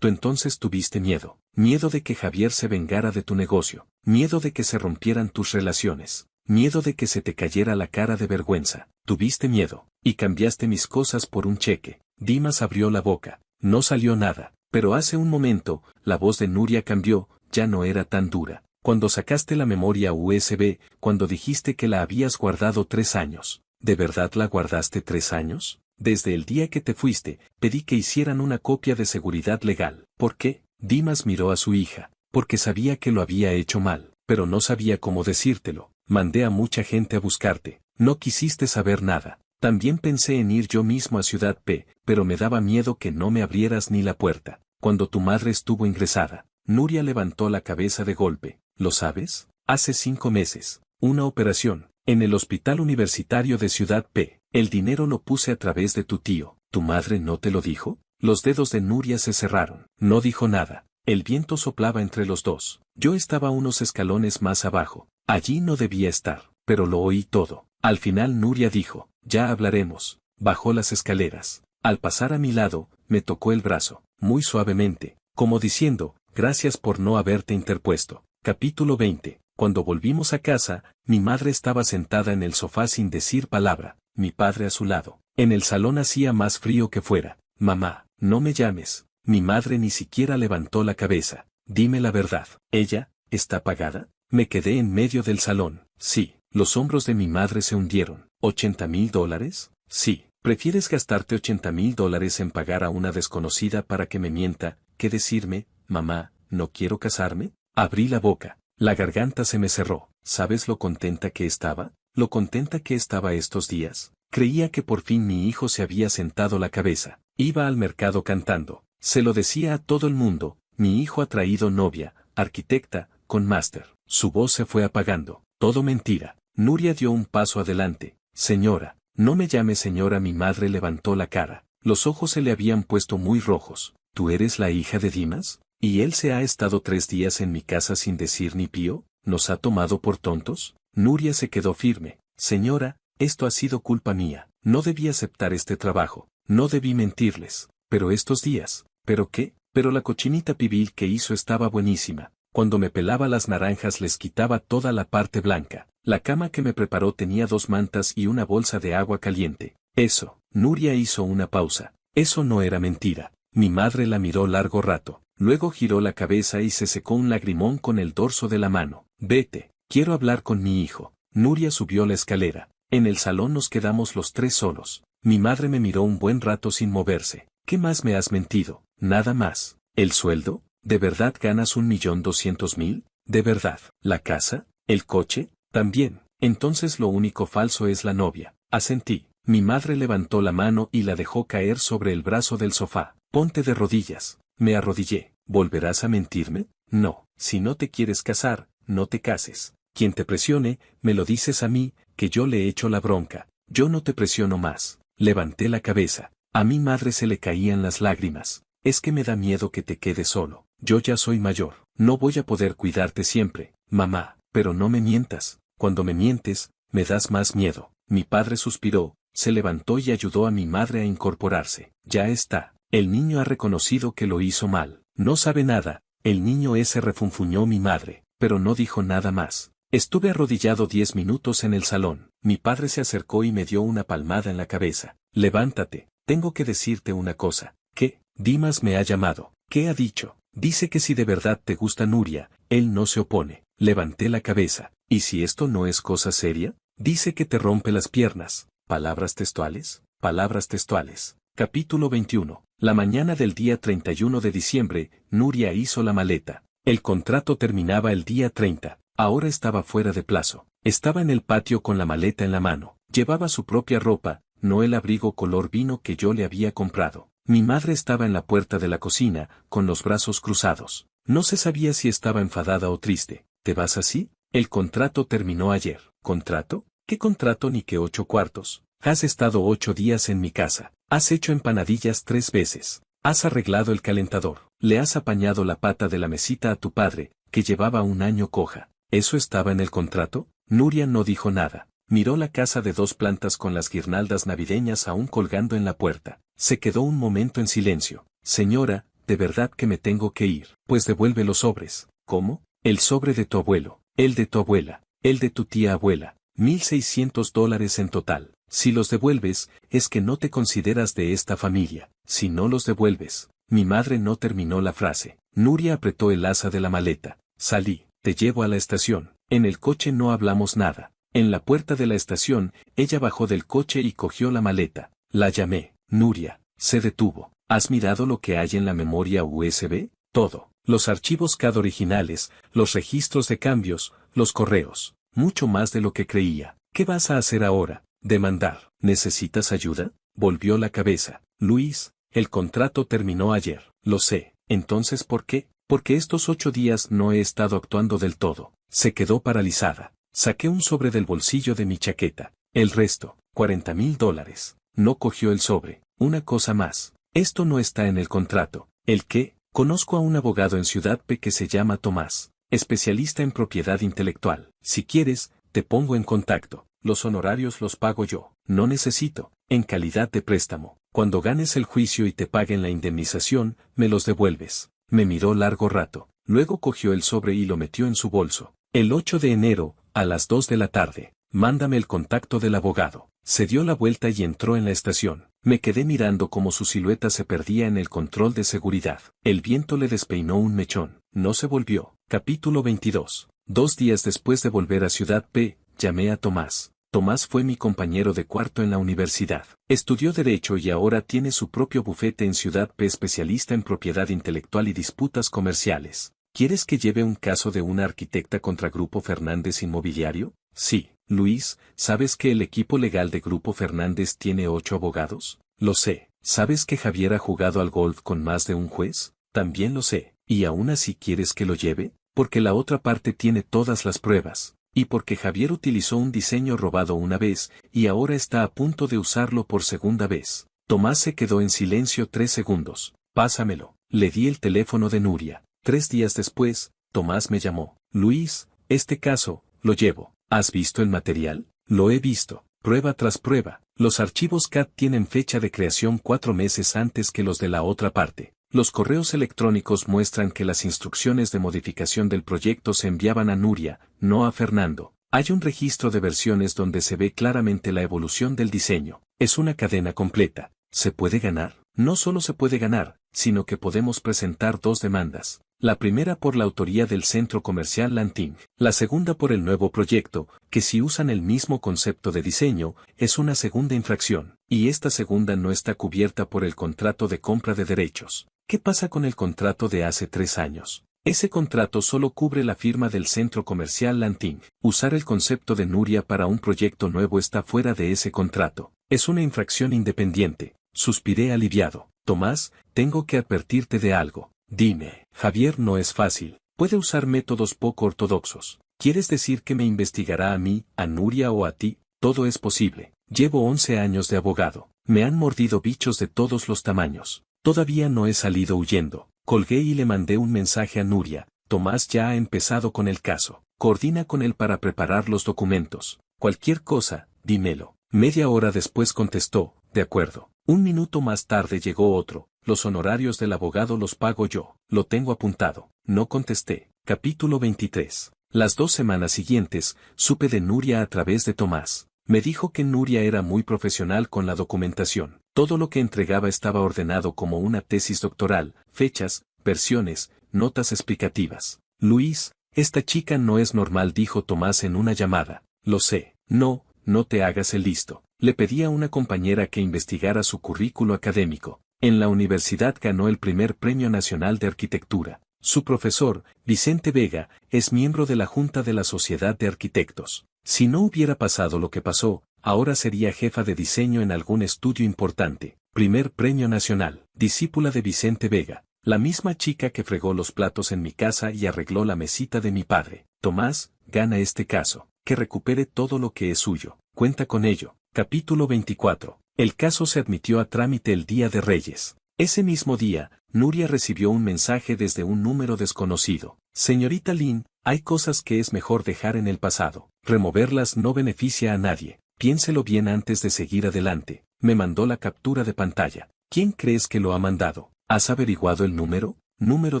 entonces tuviste miedo. Miedo de que Javier se vengara de tu negocio. Miedo de que se rompieran tus relaciones. Miedo de que se te cayera la cara de vergüenza. Tuviste miedo, y cambiaste mis cosas por un cheque. Dimas abrió la boca. No salió nada, pero hace un momento, la voz de Nuria cambió, ya no era tan dura. Cuando sacaste la memoria USB, cuando dijiste que la habías guardado 3 años. ¿De verdad la guardaste 3 años? Desde el día que te fuiste, pedí que hicieran una copia de seguridad legal. ¿Por qué? Dimas miró a su hija. Porque sabía que lo había hecho mal, pero no sabía cómo decírtelo. Mandé a mucha gente a buscarte. No quisiste saber nada. También pensé en ir yo mismo a Ciudad P, pero me daba miedo que no me abrieras ni la puerta. Cuando tu madre estuvo ingresada, Nuria levantó la cabeza de golpe. ¿Lo sabes? Hace 5 meses. Una operación. En el hospital universitario de Ciudad P. El dinero lo puse a través de tu tío. ¿Tu madre no te lo dijo? Los dedos de Nuria se cerraron. No dijo nada. El viento soplaba entre los dos. Yo estaba unos escalones más abajo. Allí no debía estar, pero lo oí todo. Al final Nuria dijo, ya hablaremos. Bajó las escaleras. Al pasar a mi lado, me tocó el brazo, muy suavemente, como diciendo, gracias por no haberte interpuesto. Capítulo 20. Cuando volvimos a casa, mi madre estaba sentada en el sofá sin decir palabra, mi padre a su lado. En el salón hacía más frío que fuera. Mamá, no me llames. Mi madre ni siquiera levantó la cabeza. Dime la verdad. ¿Ella está pagada? Me quedé en medio del salón. Sí. Los hombros de mi madre se hundieron. ¿$80,000? Sí. ¿Prefieres gastarte $80,000 en pagar a una desconocida para que me mienta, que decirme, mamá, no quiero casarme? Abrí la boca. La garganta se me cerró. ¿Sabes lo contenta que estaba? Lo contenta que estaba estos días. Creía que por fin mi hijo se había sentado la cabeza. Iba al mercado cantando. Se lo decía a todo el mundo, mi hijo ha traído novia, arquitecta, con máster. Su voz se fue apagando. Todo mentira. Nuria dio un paso adelante. Señora, no me llame señora. Mi madre levantó la cara. Los ojos se le habían puesto muy rojos. ¿Tú eres la hija de Dimas? ¿Y él se ha estado 3 días en mi casa sin decir ni pío? ¿Nos ha tomado por tontos? Nuria se quedó firme. Señora, esto ha sido culpa mía. No debí aceptar este trabajo. No debí mentirles. Pero estos días. ¿Pero qué? Pero la cochinita pibil que hizo estaba buenísima. Cuando me pelaba las naranjas les quitaba toda la parte blanca. La cama que me preparó tenía 2 mantas y una bolsa de agua caliente. Eso. Nuria hizo una pausa. Eso no era mentira. Mi madre la miró largo rato. Luego giró la cabeza y se secó un lagrimón con el dorso de la mano. Vete. Quiero hablar con mi hijo. Nuria subió la escalera. En el salón nos quedamos los 3 solos. Mi madre me miró un buen rato sin moverse. ¿Qué más me has mentido? Nada más. ¿El sueldo? ¿De verdad ganas 1.200.000? ¿De verdad? ¿La casa? ¿El coche? También. Entonces lo único falso es la novia. Asentí. Mi madre levantó la mano y la dejó caer sobre el brazo del sofá. Ponte de rodillas. Me arrodillé. ¿Volverás a mentirme? No. Si no te quieres casar, no te cases. Quien te presione, me lo dices a mí, que yo le echo la bronca. Yo no te presiono más. Levanté la cabeza. A mi madre se le caían las lágrimas. Es que me da miedo que te quedes solo. Yo ya soy mayor. No voy a poder cuidarte siempre, mamá, pero no me mientas. Cuando me mientes, me das más miedo. Mi padre suspiró, se levantó y ayudó a mi madre a incorporarse. Ya está. El niño ha reconocido que lo hizo mal. No sabe nada. El niño ese, refunfuñó mi madre, pero no dijo nada más. Estuve arrodillado 10 minutos en el salón. Mi padre se acercó y me dio una palmada en la cabeza. Levántate. Tengo que decirte una cosa. ¿Qué? Dimas me ha llamado. ¿Qué ha dicho? Dice que si de verdad te gusta Nuria, él no se opone. Levanté la cabeza. ¿Y si esto no es cosa seria? Dice que te rompe las piernas. ¿Palabras textuales? Palabras textuales. Capítulo 21. La mañana del día 31 de diciembre, Nuria hizo la maleta. El contrato terminaba el día 30. Ahora estaba fuera de plazo. Estaba en el patio con la maleta en la mano. Llevaba su propia ropa, no el abrigo color vino que yo le había comprado. Mi madre estaba en la puerta de la cocina, con los brazos cruzados. No se sabía si estaba enfadada o triste. ¿Te vas así? El contrato terminó ayer. ¿Contrato? ¿Qué contrato ni qué 8 cuartos? Has estado 8 días en mi casa. Has hecho empanadillas 3 veces. Has arreglado el calentador. Le has apañado la pata de la mesita a tu padre, que llevaba 1 año coja. ¿Eso estaba en el contrato? Nuria no dijo nada. Miró la casa de 2 plantas con las guirnaldas navideñas aún colgando en la puerta. Se quedó un momento en silencio. Señora, de verdad que me tengo que ir. Pues devuelve los sobres. ¿Cómo? El sobre de tu abuelo, el de tu abuela, el de tu tía abuela. $1,600 en total. Si los devuelves, es que no te consideras de esta familia. Si no los devuelves. Mi madre no terminó la frase. Nuria apretó el asa de la maleta. Salí, te llevo a la estación. En el coche no hablamos nada. En la puerta de la estación, ella bajó del coche y cogió la maleta. La llamé. Nuria, se detuvo. ¿Has mirado lo que hay en la memoria USB? Todo. Los archivos CAD originales, los registros de cambios, los correos. Mucho más de lo que creía. ¿Qué vas a hacer ahora? Demandar. ¿Necesitas ayuda? Volvió la cabeza. Luis, el contrato terminó ayer. Lo sé. Entonces, ¿por qué? Porque estos 8 días no he estado actuando del todo. Se quedó paralizada. Saqué un sobre del bolsillo de mi chaqueta. El resto, $40,000. No cogió el sobre. Una cosa más. Esto no está en el contrato. ¿El qué? Conozco a un abogado en Ciudad P que se llama Tomás, especialista en propiedad intelectual. Si quieres, te pongo en contacto. Los honorarios los pago yo. No necesito. En calidad de préstamo. Cuando ganes el juicio y te paguen la indemnización, me los devuelves. Me miró largo rato. Luego cogió el sobre y lo metió en su bolso. El 8 de enero, a las 2 de la tarde. Mándame el contacto del abogado. Se dio la vuelta y entró en la estación. Me quedé mirando cómo su silueta se perdía en el control de seguridad. El viento le despeinó un mechón. No se volvió. Capítulo 22. 2 días después de volver a Ciudad P, llamé a Tomás. Tomás fue mi compañero de cuarto en la universidad. Estudió Derecho y ahora tiene su propio bufete en Ciudad P, especialista en propiedad intelectual y disputas comerciales. ¿Quieres que lleve un caso de una arquitecta contra Grupo Fernández Inmobiliario? Sí. Luis, ¿sabes que el equipo legal de Grupo Fernández tiene 8 abogados? Lo sé. ¿Sabes que Javier ha jugado al golf con más de un juez? También lo sé. ¿Y aún así quieres que lo lleve? Porque la otra parte tiene todas las pruebas. Y porque Javier utilizó un diseño robado una vez, y ahora está a punto de usarlo por segunda vez. Tomás se quedó en silencio 3 segundos. Pásamelo. Le di el teléfono de Nuria. 3 días después, Tomás me llamó. Luis, este caso, lo llevo. ¿Has visto el material? Lo he visto. Prueba tras prueba. Los archivos CAD tienen fecha de creación 4 meses antes que los de la otra parte. Los correos electrónicos muestran que las instrucciones de modificación del proyecto se enviaban a Nuria, no a Fernando. Hay un registro de versiones donde se ve claramente la evolución del diseño. Es una cadena completa. ¿Se puede ganar? No solo se puede ganar, sino que podemos presentar 2 demandas. La primera por la autoría del centro comercial Lanting. La segunda por el nuevo proyecto, que si usan el mismo concepto de diseño, es una segunda infracción. Y esta segunda no está cubierta por el contrato de compra de derechos. ¿Qué pasa con el contrato de hace 3 años? Ese contrato solo cubre la firma del centro comercial Lanting. Usar el concepto de Nuria para un proyecto nuevo está fuera de ese contrato. Es una infracción independiente. Suspiré aliviado. Tomás, tengo que advertirte de algo. Dime. Javier no es fácil. Puede usar métodos poco ortodoxos. ¿Quieres decir que me investigará a mí, a Nuria o a ti? Todo es posible. Llevo 11 años de abogado. Me han mordido bichos de todos los tamaños. Todavía no he salido huyendo. Colgué y le mandé un mensaje a Nuria. Tomás ya ha empezado con el caso. Coordina con él para preparar los documentos. Cualquier cosa, dímelo. Media hora después contestó, de acuerdo. 1 minuto más tarde llegó otro. Los honorarios del abogado los pago yo. Lo tengo apuntado. No contesté. Capítulo 23. Las 2 semanas siguientes, supe de Nuria a través de Tomás. Me dijo que Nuria era muy profesional con la documentación. Todo lo que entregaba estaba ordenado como una tesis doctoral, fechas, versiones, notas explicativas. Luis, esta chica no es normal, dijo Tomás en una llamada. Lo sé. No, no te hagas el listo. Le pedí a una compañera que investigara su currículo académico. En la universidad ganó el primer Premio Nacional de Arquitectura. Su profesor, Vicente Vega, es miembro de la Junta de la Sociedad de Arquitectos. Si no hubiera pasado lo que pasó, ahora sería jefa de diseño en algún estudio importante. Primer Premio Nacional. Discípula de Vicente Vega. La misma chica que fregó los platos en mi casa y arregló la mesita de mi padre. Tomás, gana este caso. Que recupere todo lo que es suyo. Cuenta con ello. Capítulo 24. El caso se admitió a trámite el Día de Reyes. Ese mismo día, Nuria recibió un mensaje desde un número desconocido. Señorita Lin, hay cosas que es mejor dejar en el pasado. Removerlas no beneficia a nadie. Piénselo bien antes de seguir adelante. Me mandó la captura de pantalla. ¿Quién crees que lo ha mandado? ¿Has averiguado el número? Número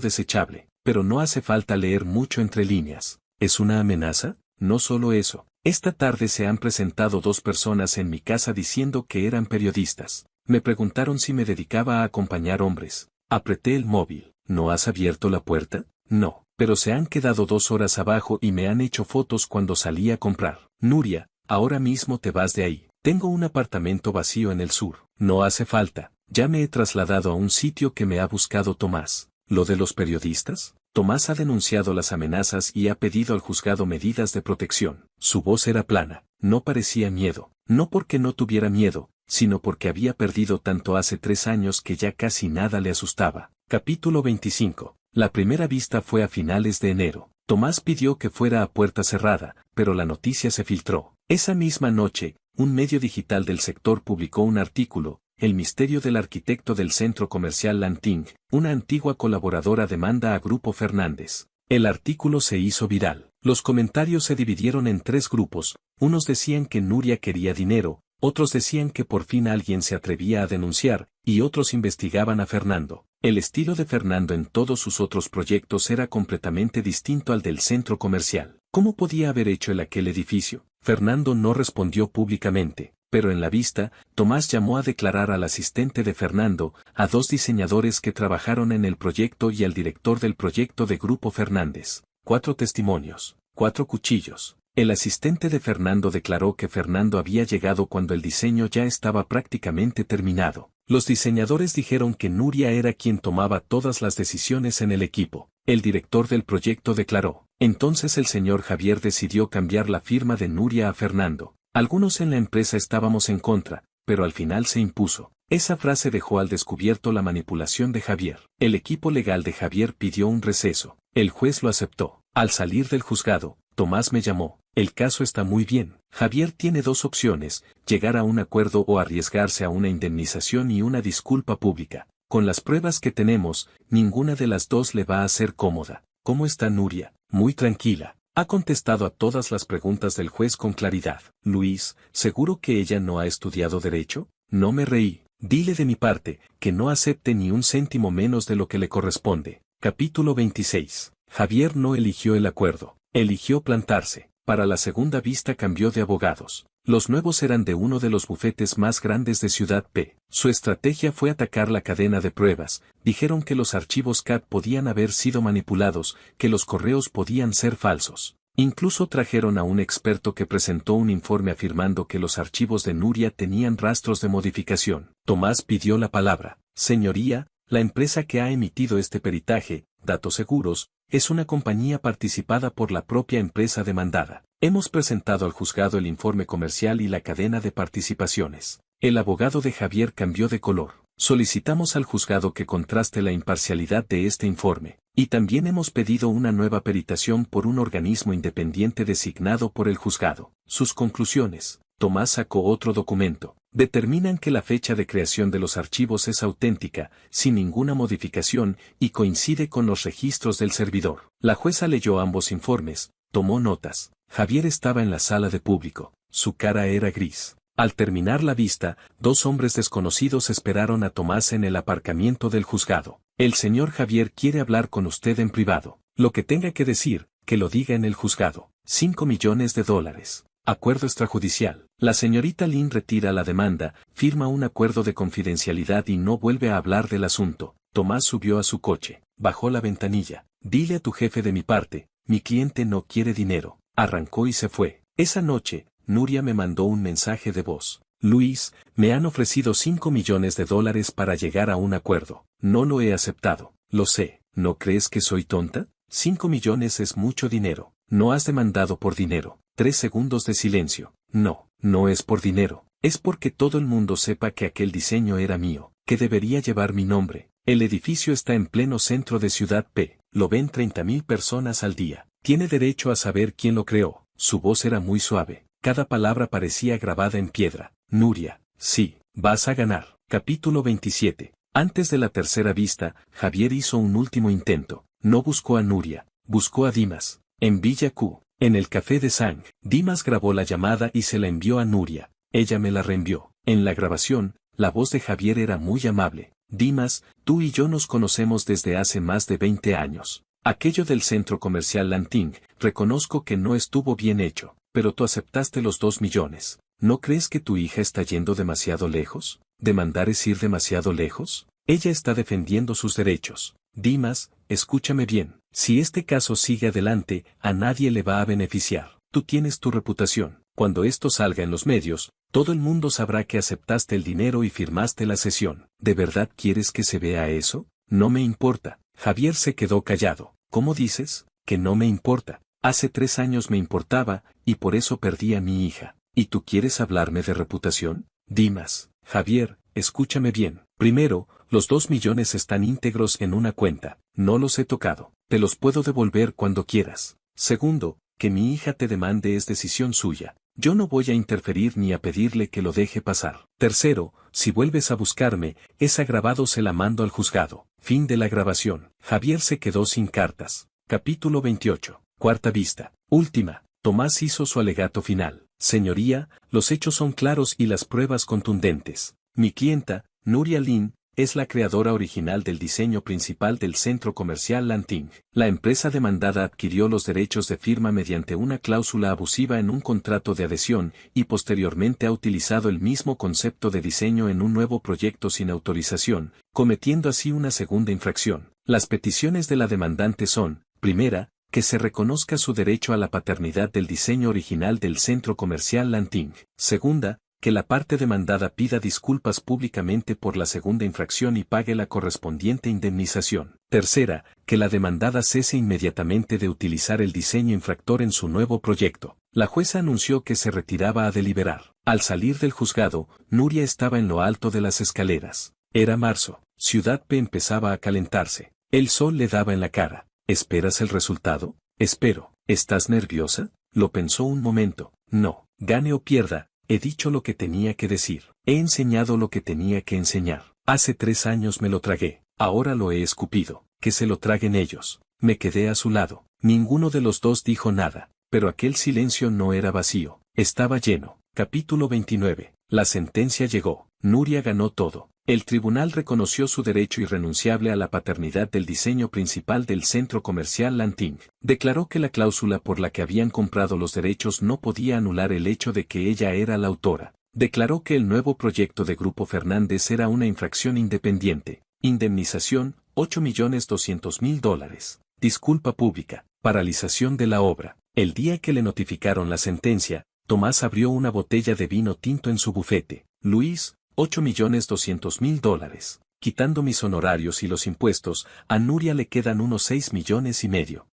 desechable. Pero no hace falta leer mucho entre líneas. ¿Es una amenaza? No solo eso. Esta tarde se han presentado 2 personas en mi casa diciendo que eran periodistas. Me preguntaron si me dedicaba a acompañar hombres. Apreté el móvil. ¿No has abierto la puerta? No, pero se han quedado 2 horas abajo y me han hecho fotos cuando salí a comprar. Nuria, ahora mismo te vas de ahí. Tengo un apartamento vacío en el sur. No hace falta. Ya me he trasladado a un sitio que me ha buscado Tomás. ¿Lo de los periodistas? Tomás ha denunciado las amenazas y ha pedido al juzgado medidas de protección. Su voz era plana. No parecía miedo. No porque no tuviera miedo, sino porque había perdido tanto hace 3 años que ya casi nada le asustaba. Capítulo 25. La primera vista fue a finales de enero. Tomás pidió que fuera a puerta cerrada, pero la noticia se filtró. Esa misma noche, un medio digital del sector publicó un artículo, El misterio del arquitecto del centro comercial Lanting, una antigua colaboradora demanda a Grupo Fernández. El artículo se hizo viral. Los comentarios se dividieron en 3 grupos, unos decían que Nuria quería dinero, otros decían que por fin alguien se atrevía a denunciar, y otros investigaban a Fernando. El estilo de Fernando en todos sus otros proyectos era completamente distinto al del centro comercial. ¿Cómo podía haber hecho él aquel edificio? Fernando no respondió públicamente, pero en la vista, Tomás llamó a declarar al asistente de Fernando, a 2 diseñadores que trabajaron en el proyecto y al director del proyecto de Grupo Fernández. 4 testimonios, 4 cuchillos. El asistente de Fernando declaró que Fernando había llegado cuando el diseño ya estaba prácticamente terminado. Los diseñadores dijeron que Nuria era quien tomaba todas las decisiones en el equipo. El director del proyecto declaró. Entonces el señor Javier decidió cambiar la firma de Nuria a Fernando. Algunos en la empresa estábamos en contra, pero al final se impuso. Esa frase dejó al descubierto la manipulación de Javier. El equipo legal de Javier pidió un receso. El juez lo aceptó. Al salir del juzgado, Tomás me llamó. El caso está muy bien. Javier tiene 2 opciones, llegar a un acuerdo o arriesgarse a una indemnización y una disculpa pública. Con las pruebas que tenemos, ninguna de las 2 le va a ser cómoda. ¿Cómo está Nuria? Muy tranquila. Ha contestado a todas las preguntas del juez con claridad. Luis, ¿seguro que ella no ha estudiado derecho? No me reí. Dile de mi parte, que no acepte ni un céntimo menos de lo que le corresponde. Capítulo 26. Javier no eligió el acuerdo. Eligió plantarse. Para la segunda vista cambió de abogados. Los nuevos eran de uno de los bufetes más grandes de Ciudad P. Su estrategia fue atacar la cadena de pruebas. Dijeron que los archivos CAD podían haber sido manipulados, que los correos podían ser falsos. Incluso trajeron a un experto que presentó un informe afirmando que los archivos de Nuria tenían rastros de modificación. Tomás pidió la palabra. Señoría, la empresa que ha emitido este peritaje, Datos Seguros, es una compañía participada por la propia empresa demandada. Hemos presentado al juzgado el informe comercial y la cadena de participaciones. El abogado de Javier cambió de color. Solicitamos al juzgado que contraste la imparcialidad de este informe, y también hemos pedido una nueva peritación por un organismo independiente designado por el juzgado. Sus conclusiones. Tomás sacó otro documento. Determinan que la fecha de creación de los archivos es auténtica, sin ninguna modificación, y coincide con los registros del servidor. La jueza leyó ambos informes, tomó notas. Javier estaba en la sala de público. Su cara era gris. Al terminar la vista, 2 hombres desconocidos esperaron a Tomás en el aparcamiento del juzgado. El señor Javier quiere hablar con usted en privado. Lo que tenga que decir, que lo diga en el juzgado. $5 millones. Acuerdo extrajudicial. La señorita Lin retira la demanda, firma un acuerdo de confidencialidad y no vuelve a hablar del asunto. Tomás subió a su coche, bajó la ventanilla. Dile a tu jefe de mi parte, mi cliente no quiere dinero. Arrancó y se fue. Esa noche, Nuria me mandó un mensaje de voz. Luis, me han ofrecido $5 millones para llegar a un acuerdo. No lo he aceptado. Lo sé. ¿No crees que soy tonta? 5 millones es mucho dinero. No has demandado por dinero. 3 segundos de silencio. No, no es por dinero. Es porque todo el mundo sepa que aquel diseño era mío, que debería llevar mi nombre. El edificio está en pleno centro de Ciudad P. Lo ven 30.000 personas al día. Tiene derecho a saber quién lo creó. Su voz era muy suave. Cada palabra parecía grabada en piedra. Nuria, sí, vas a ganar. Capítulo 27. Antes de la tercera vista, Javier hizo un último intento. No buscó a Nuria, buscó a Dimas. En Villa Q, en el café de Sang, Dimas grabó la llamada y se la envió a Nuria. Ella me la reenvió. En la grabación, la voz de Javier era muy amable. Dimas, tú y yo nos conocemos desde hace más de 20 años. Aquello del centro comercial Lanting, reconozco que no estuvo bien hecho, pero tú aceptaste los 2 millones. ¿No crees que tu hija está yendo demasiado lejos? ¿Demandar es ir demasiado lejos? Ella está defendiendo sus derechos. Dimas, escúchame bien. Si este caso sigue adelante, a nadie le va a beneficiar. Tú tienes tu reputación. Cuando esto salga en los medios, todo el mundo sabrá que aceptaste el dinero y firmaste la cesión. ¿De verdad quieres que se vea eso? No me importa. Javier se quedó callado. ¿Cómo dices? Que no me importa. Hace 3 años me importaba, y por eso perdí a mi hija. ¿Y tú quieres hablarme de reputación? Dimas, Javier, escúchame bien. Primero, los 2 millones están íntegros en una cuenta. No los he tocado. Te los puedo devolver cuando quieras. Segundo, que mi hija te demande es decisión suya. Yo no voy a interferir ni a pedirle que lo deje pasar. Tercero, si vuelves a buscarme, esa grabado se la mando al juzgado. Fin de la grabación. Javier se quedó sin cartas. Capítulo 28. Cuarta vista. Última. Tomás hizo su alegato final. Señoría, los hechos son claros y las pruebas contundentes. Mi clienta, Nuria Lin, es la creadora original del diseño principal del centro comercial Lanting. La empresa demandada adquirió los derechos de firma mediante una cláusula abusiva en un contrato de adhesión y posteriormente ha utilizado el mismo concepto de diseño en un nuevo proyecto sin autorización, cometiendo así una segunda infracción. Las peticiones de la demandante son, primera, que se reconozca su derecho a la paternidad del diseño original del centro comercial Lanting. Segunda, que la parte demandada pida disculpas públicamente por la segunda infracción y pague la correspondiente indemnización. Tercera, que la demandada cese inmediatamente de utilizar el diseño infractor en su nuevo proyecto. La jueza anunció que se retiraba a deliberar. Al salir del juzgado, Nuria estaba en lo alto de las escaleras. Era marzo. Ciudad P empezaba a calentarse. El sol le daba en la cara. ¿Esperas el resultado? Espero. ¿Estás nerviosa? Lo pensó un momento. No. Gane o pierda, he dicho lo que tenía que decir. He enseñado lo que tenía que enseñar. Hace 3 años me lo tragué. Ahora lo he escupido. Que se lo traguen ellos. Me quedé a su lado. Ninguno de los dos dijo nada. Pero aquel silencio no era vacío. Estaba lleno. Capítulo 29. La sentencia llegó. Nuria ganó todo. El tribunal reconoció su derecho irrenunciable a la paternidad del diseño principal del centro comercial Lanting. Declaró que la cláusula por la que habían comprado los derechos no podía anular el hecho de que ella era la autora. Declaró que el nuevo proyecto de Grupo Fernández era una infracción independiente. Indemnización, $8.200.000. Disculpa pública. Paralización de la obra. El día que le notificaron la sentencia, Tomás abrió una botella de vino tinto en su bufete. Luis, $8.200.000. Quitando mis honorarios y los impuestos, a Nuria le quedan unos 6,5 millones.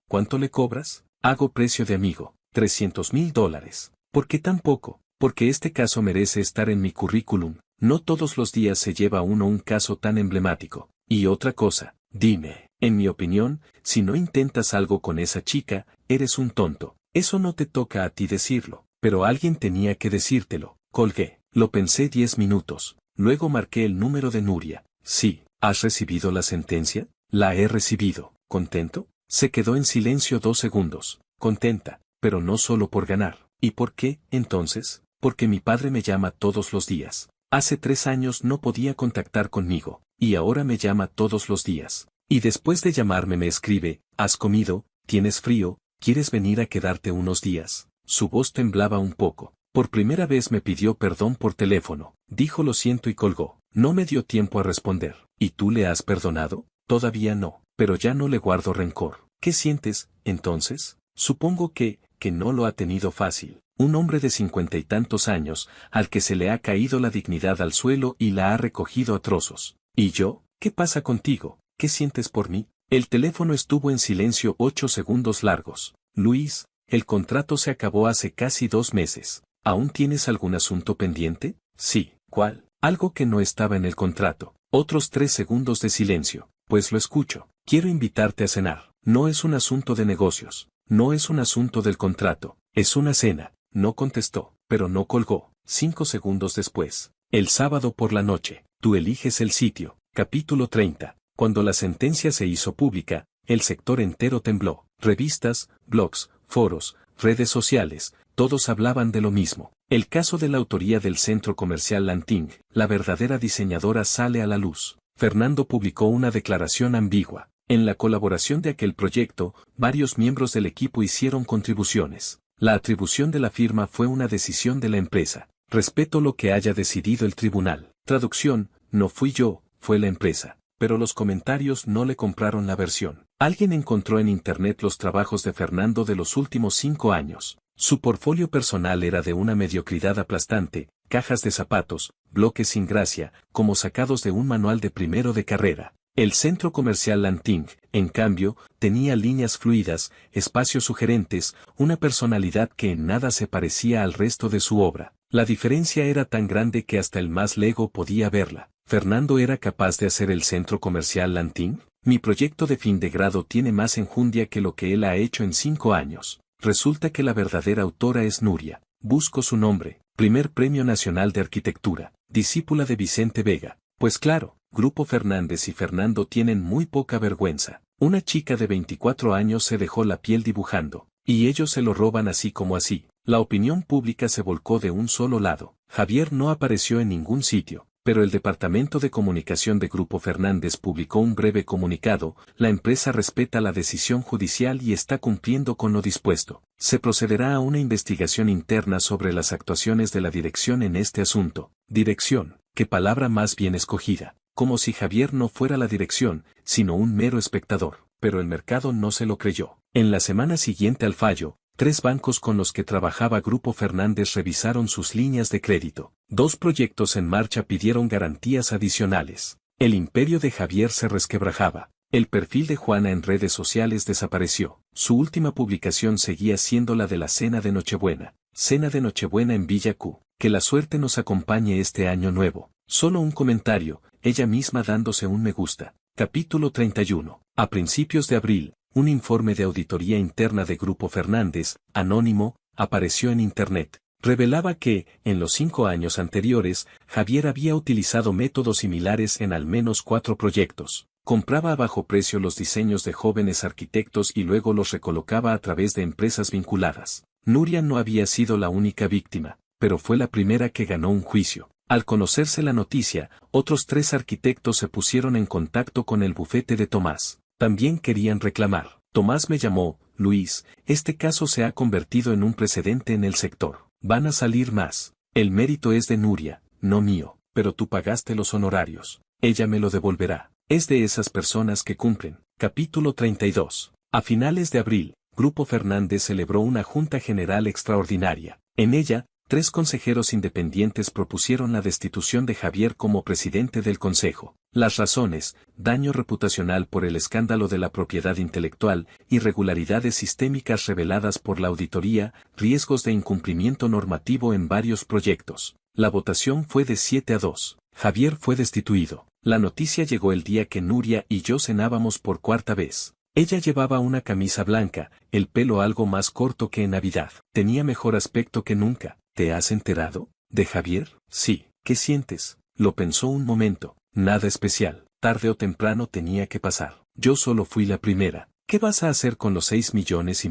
¿Cuánto le cobras? Hago precio de amigo, $300.000. ¿Por qué tan poco? Porque este caso merece estar en mi currículum. No todos los días se lleva uno un caso tan emblemático. Y otra cosa, dime, en mi opinión, si no intentas algo con esa chica, eres un tonto. Eso no te toca a ti decirlo, pero alguien tenía que decírtelo. Colgué. Lo pensé 10 minutos. Luego marqué el número de Nuria. Sí. ¿Has recibido la sentencia? La he recibido. ¿Contento? Se quedó en silencio 2 segundos. Contenta, pero no solo por ganar. ¿Y por qué, entonces? Porque mi padre me llama todos los días. Hace 3 años no podía contactar conmigo, y ahora me llama todos los días. Y después de llamarme me escribe, ¿has comido? ¿Tienes frío? ¿Quieres venir a quedarte unos días? Su voz temblaba un poco. Por primera vez me pidió perdón por teléfono. Dijo lo siento y colgó. No me dio tiempo a responder. ¿Y tú le has perdonado? Todavía no, pero ya no le guardo rencor. ¿Qué sientes, entonces? Supongo que no lo ha tenido fácil. Un hombre de 50 y tantos años, al que se le ha caído la dignidad al suelo y la ha recogido a trozos. ¿Y yo? ¿Qué pasa contigo? ¿Qué sientes por mí? El teléfono estuvo en silencio 8 segundos largos. Luis, el contrato se acabó hace casi 2 meses. ¿Aún tienes algún asunto pendiente? Sí. ¿Cuál? Algo que no estaba en el contrato. Otros 3 segundos de silencio. Pues lo escucho. Quiero invitarte a cenar. No es un asunto de negocios. No es un asunto del contrato. Es una cena. No contestó, pero no colgó. 5 segundos después. El sábado por la noche. Tú eliges el sitio. Capítulo 30. Cuando la sentencia se hizo pública, el sector entero tembló. Revistas, blogs, foros, redes sociales, todos hablaban de lo mismo. El caso de la autoría del centro comercial Lanting, la verdadera diseñadora sale a la luz. Fernando publicó una declaración ambigua. En la colaboración de aquel proyecto, varios miembros del equipo hicieron contribuciones. La atribución de la firma fue una decisión de la empresa. Respeto lo que haya decidido el tribunal. Traducción, no fui yo, fue la empresa. pero los comentarios no le compraron la versión. Alguien encontró en internet los trabajos de Fernando de los últimos 5 años. Su portfolio personal era de una mediocridad aplastante, cajas de zapatos, bloques sin gracia, como sacados de un manual de primero de carrera. El centro comercial Lanting, en cambio, tenía líneas fluidas, espacios sugerentes, una personalidad que en nada se parecía al resto de su obra. La diferencia era tan grande que hasta el más lego podía verla. ¿Fernando era capaz de hacer el centro comercial Lanting? Mi proyecto de fin de grado tiene más enjundia que lo que él ha hecho en 5 años. Resulta que la verdadera autora es Nuria. Busco su nombre. Primer Premio Nacional de Arquitectura. Discípula de Vicente Vega. Pues claro, Grupo Fernández y Fernando tienen muy poca vergüenza. Una chica de 24 años se dejó la piel dibujando. Y ellos se lo roban así como así. La opinión pública se volcó de un solo lado. Javier no apareció en ningún sitio, pero el Departamento de Comunicación de Grupo Fernández publicó un breve comunicado: la empresa respeta la decisión judicial y está cumpliendo con lo dispuesto. Se procederá a una investigación interna sobre las actuaciones de la dirección en este asunto. Dirección, qué palabra más bien escogida. Como si Javier no fuera la dirección, sino un mero espectador. Pero el mercado no se lo creyó. En la semana siguiente al fallo, 3 bancos con los que trabajaba Grupo Fernández revisaron sus líneas de crédito. 2 proyectos en marcha pidieron garantías adicionales. El imperio de Javier se resquebrajaba. El perfil de Juana en redes sociales desapareció. Su última publicación seguía siendo la de la cena de Nochebuena. Cena de Nochebuena en Villa Q. Que la suerte nos acompañe este año nuevo. Solo un comentario, ella misma dándose un me gusta. Capítulo 31. A principios de abril, un informe de auditoría interna de Grupo Fernández, anónimo, apareció en Internet. Revelaba que, en los 5 años anteriores, Javier había utilizado métodos similares en al menos 4 proyectos. Compraba a bajo precio los diseños de jóvenes arquitectos y luego los recolocaba a través de empresas vinculadas. Nuria no había sido la única víctima, pero fue la primera que ganó un juicio. Al conocerse la noticia, otros 3 arquitectos se pusieron en contacto con el bufete de Tomás. También querían reclamar. Tomás me llamó: Luis, este caso se ha convertido en un precedente en el sector. Van a salir más. El mérito es de Nuria, no mío, pero tú pagaste los honorarios. Ella me lo devolverá. Es de esas personas que cumplen. Capítulo 32. A finales de abril, Grupo Fernández celebró una Junta General extraordinaria. En ella, 3 consejeros independientes propusieron la destitución de Javier como presidente del Consejo. Las razones: daño reputacional por el escándalo de la propiedad intelectual, irregularidades sistémicas reveladas por la auditoría, riesgos de incumplimiento normativo en varios proyectos. La votación fue de 7-2. Javier fue destituido. La noticia llegó el día que Nuria y yo cenábamos por 4ª vez. Ella llevaba una camisa blanca, el pelo algo más corto que en Navidad. Tenía mejor aspecto que nunca. ¿Te has enterado? ¿De Javier? Sí. ¿Qué sientes? Lo pensó un momento. Nada especial. Tarde o temprano tenía que pasar. Yo solo fui la primera. ¿Qué vas a hacer con los 6,5 millones?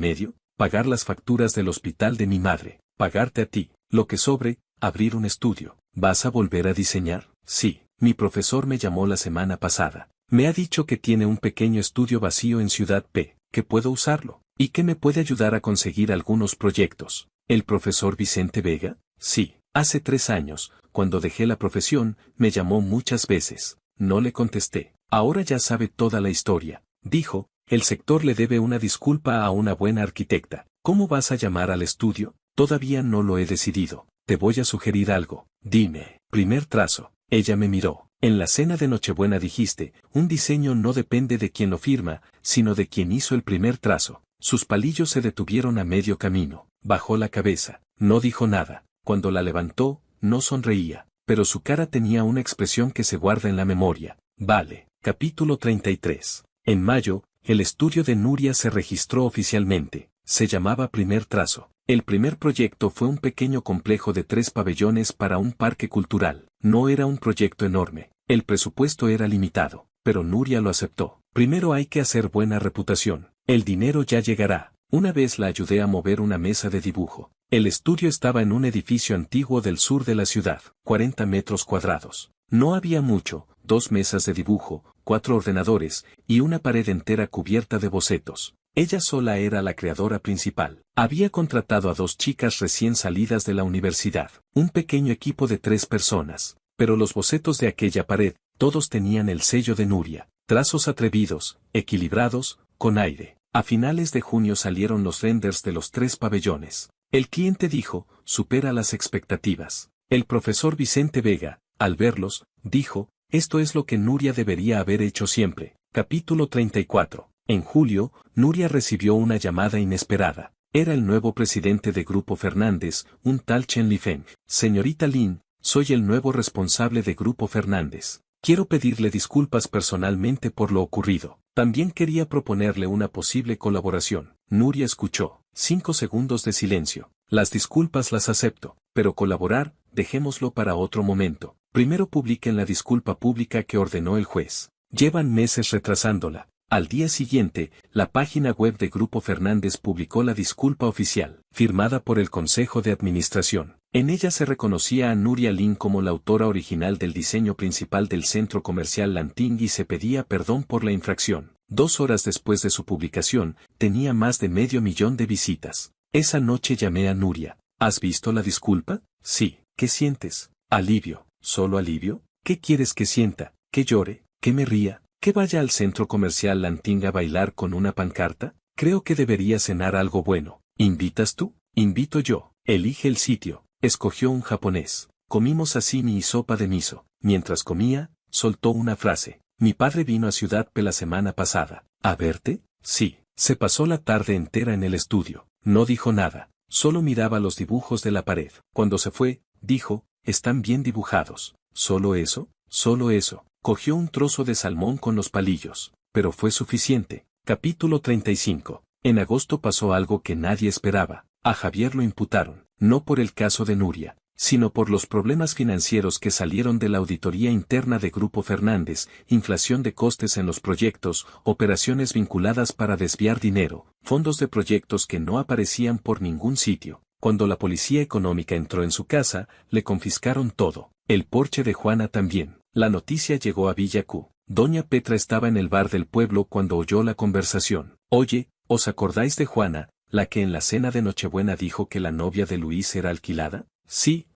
Pagar las facturas del hospital de mi madre. Pagarte a ti. Lo que sobre, abrir un estudio. ¿Vas a volver a diseñar? Sí. Mi profesor me llamó la semana pasada. Me ha dicho que tiene un pequeño estudio vacío en Ciudad P, que puedo usarlo, y que me puede ayudar a conseguir algunos proyectos. ¿El profesor Vicente Vega? Sí. Hace 3 años, cuando dejé la profesión, me llamó muchas veces. No le contesté. Ahora ya sabe toda la historia. Dijo: el sector le debe una disculpa a una buena arquitecta. ¿Cómo vas a llamar al estudio? Todavía no lo he decidido. Te voy a sugerir algo. Dime. Primer trazo. Ella me miró. En la cena de Nochebuena dijiste: un diseño no depende de quien lo firma, sino de quien hizo el primer trazo. Sus palillos se detuvieron a medio camino. Bajó la cabeza. No dijo nada. Cuando la levantó, no sonreía, pero su cara tenía una expresión que se guarda en la memoria. Vale. Capítulo 33. En mayo, el estudio de Nuria se registró oficialmente. Se llamaba Primer Trazo. El primer proyecto fue un pequeño complejo de 3 pabellones para un parque cultural. No era un proyecto enorme. El presupuesto era limitado, pero Nuria lo aceptó. Primero hay que hacer buena reputación. El dinero ya llegará. Una vez la ayudé a mover una mesa de dibujo. El estudio estaba en un edificio antiguo del sur de la ciudad, 40 metros cuadrados. No había mucho: 2 mesas de dibujo, 4 ordenadores, y una pared entera cubierta de bocetos. Ella sola era la creadora principal. Había contratado a 2 chicas recién salidas de la universidad. Un pequeño equipo de 3 personas. Pero los bocetos de aquella pared, Todos tenían el sello de Nuria. Trazos atrevidos, equilibrados, con aire. A finales de junio salieron los renders de los 3 pabellones. El cliente dijo, supera las expectativas. El profesor Vicente Vega, al verlos, dijo, esto es lo que Nuria debería haber hecho siempre. Capítulo 34. En julio, Nuria recibió una llamada inesperada. Era el nuevo presidente de Grupo Fernández, un tal Chen Lifeng. Señorita Lin, soy el nuevo responsable de Grupo Fernández. Quiero pedirle disculpas personalmente por lo ocurrido. También quería proponerle una posible colaboración. Nuria escuchó. 5 segundos de silencio. Las disculpas las acepto, pero colaborar, dejémoslo para otro momento. Primero publiquen la disculpa pública que ordenó el juez. Llevan meses retrasándola. Al día siguiente, la página web de Grupo Fernández publicó la disculpa oficial, firmada por el Consejo de Administración. En ella se reconocía a Nuria Lin como la autora original del diseño principal del centro comercial Lanting y se pedía perdón por la infracción. 2 horas después de su publicación, tenía más de 500.000 de visitas. Esa noche llamé a Nuria. ¿Has visto la disculpa? Sí. ¿Qué sientes? Alivio. ¿Solo alivio? ¿Qué quieres que sienta? ¿Que llore? ¿Que me ría? ¿Que vaya al centro comercial Lanting a bailar con una pancarta? Creo que debería cenar algo bueno. ¿Invitas tú? Invito yo. Elige el sitio. Escogió un japonés. Comimos sashimi y sopa de miso. Mientras comía, soltó una frase. Mi padre vino a Ciudad P la semana pasada. ¿A verte? Sí. Se pasó la tarde entera en el estudio. No dijo nada. Solo miraba los dibujos de la pared. Cuando se fue, dijo, están bien dibujados. ¿Solo eso? Solo eso. Cogió un trozo de salmón con los palillos. Pero fue suficiente. Capítulo 35. En agosto pasó algo que nadie esperaba. A Javier lo imputaron, no por el caso de Nuria, sino por los problemas financieros que salieron de la auditoría interna de Grupo Fernández, inflación de costes en los proyectos, operaciones vinculadas para desviar dinero, fondos de proyectos que no aparecían por ningún sitio. Cuando la policía económica entró en su casa, le confiscaron todo, el Porsche de Juana también. La noticia llegó a Villa Q. Doña Petra estaba en el bar del pueblo cuando oyó la conversación. Oye, ¿os acordáis de Juana, la que en la cena de Nochebuena dijo que la novia de Luis era alquilada? Sí,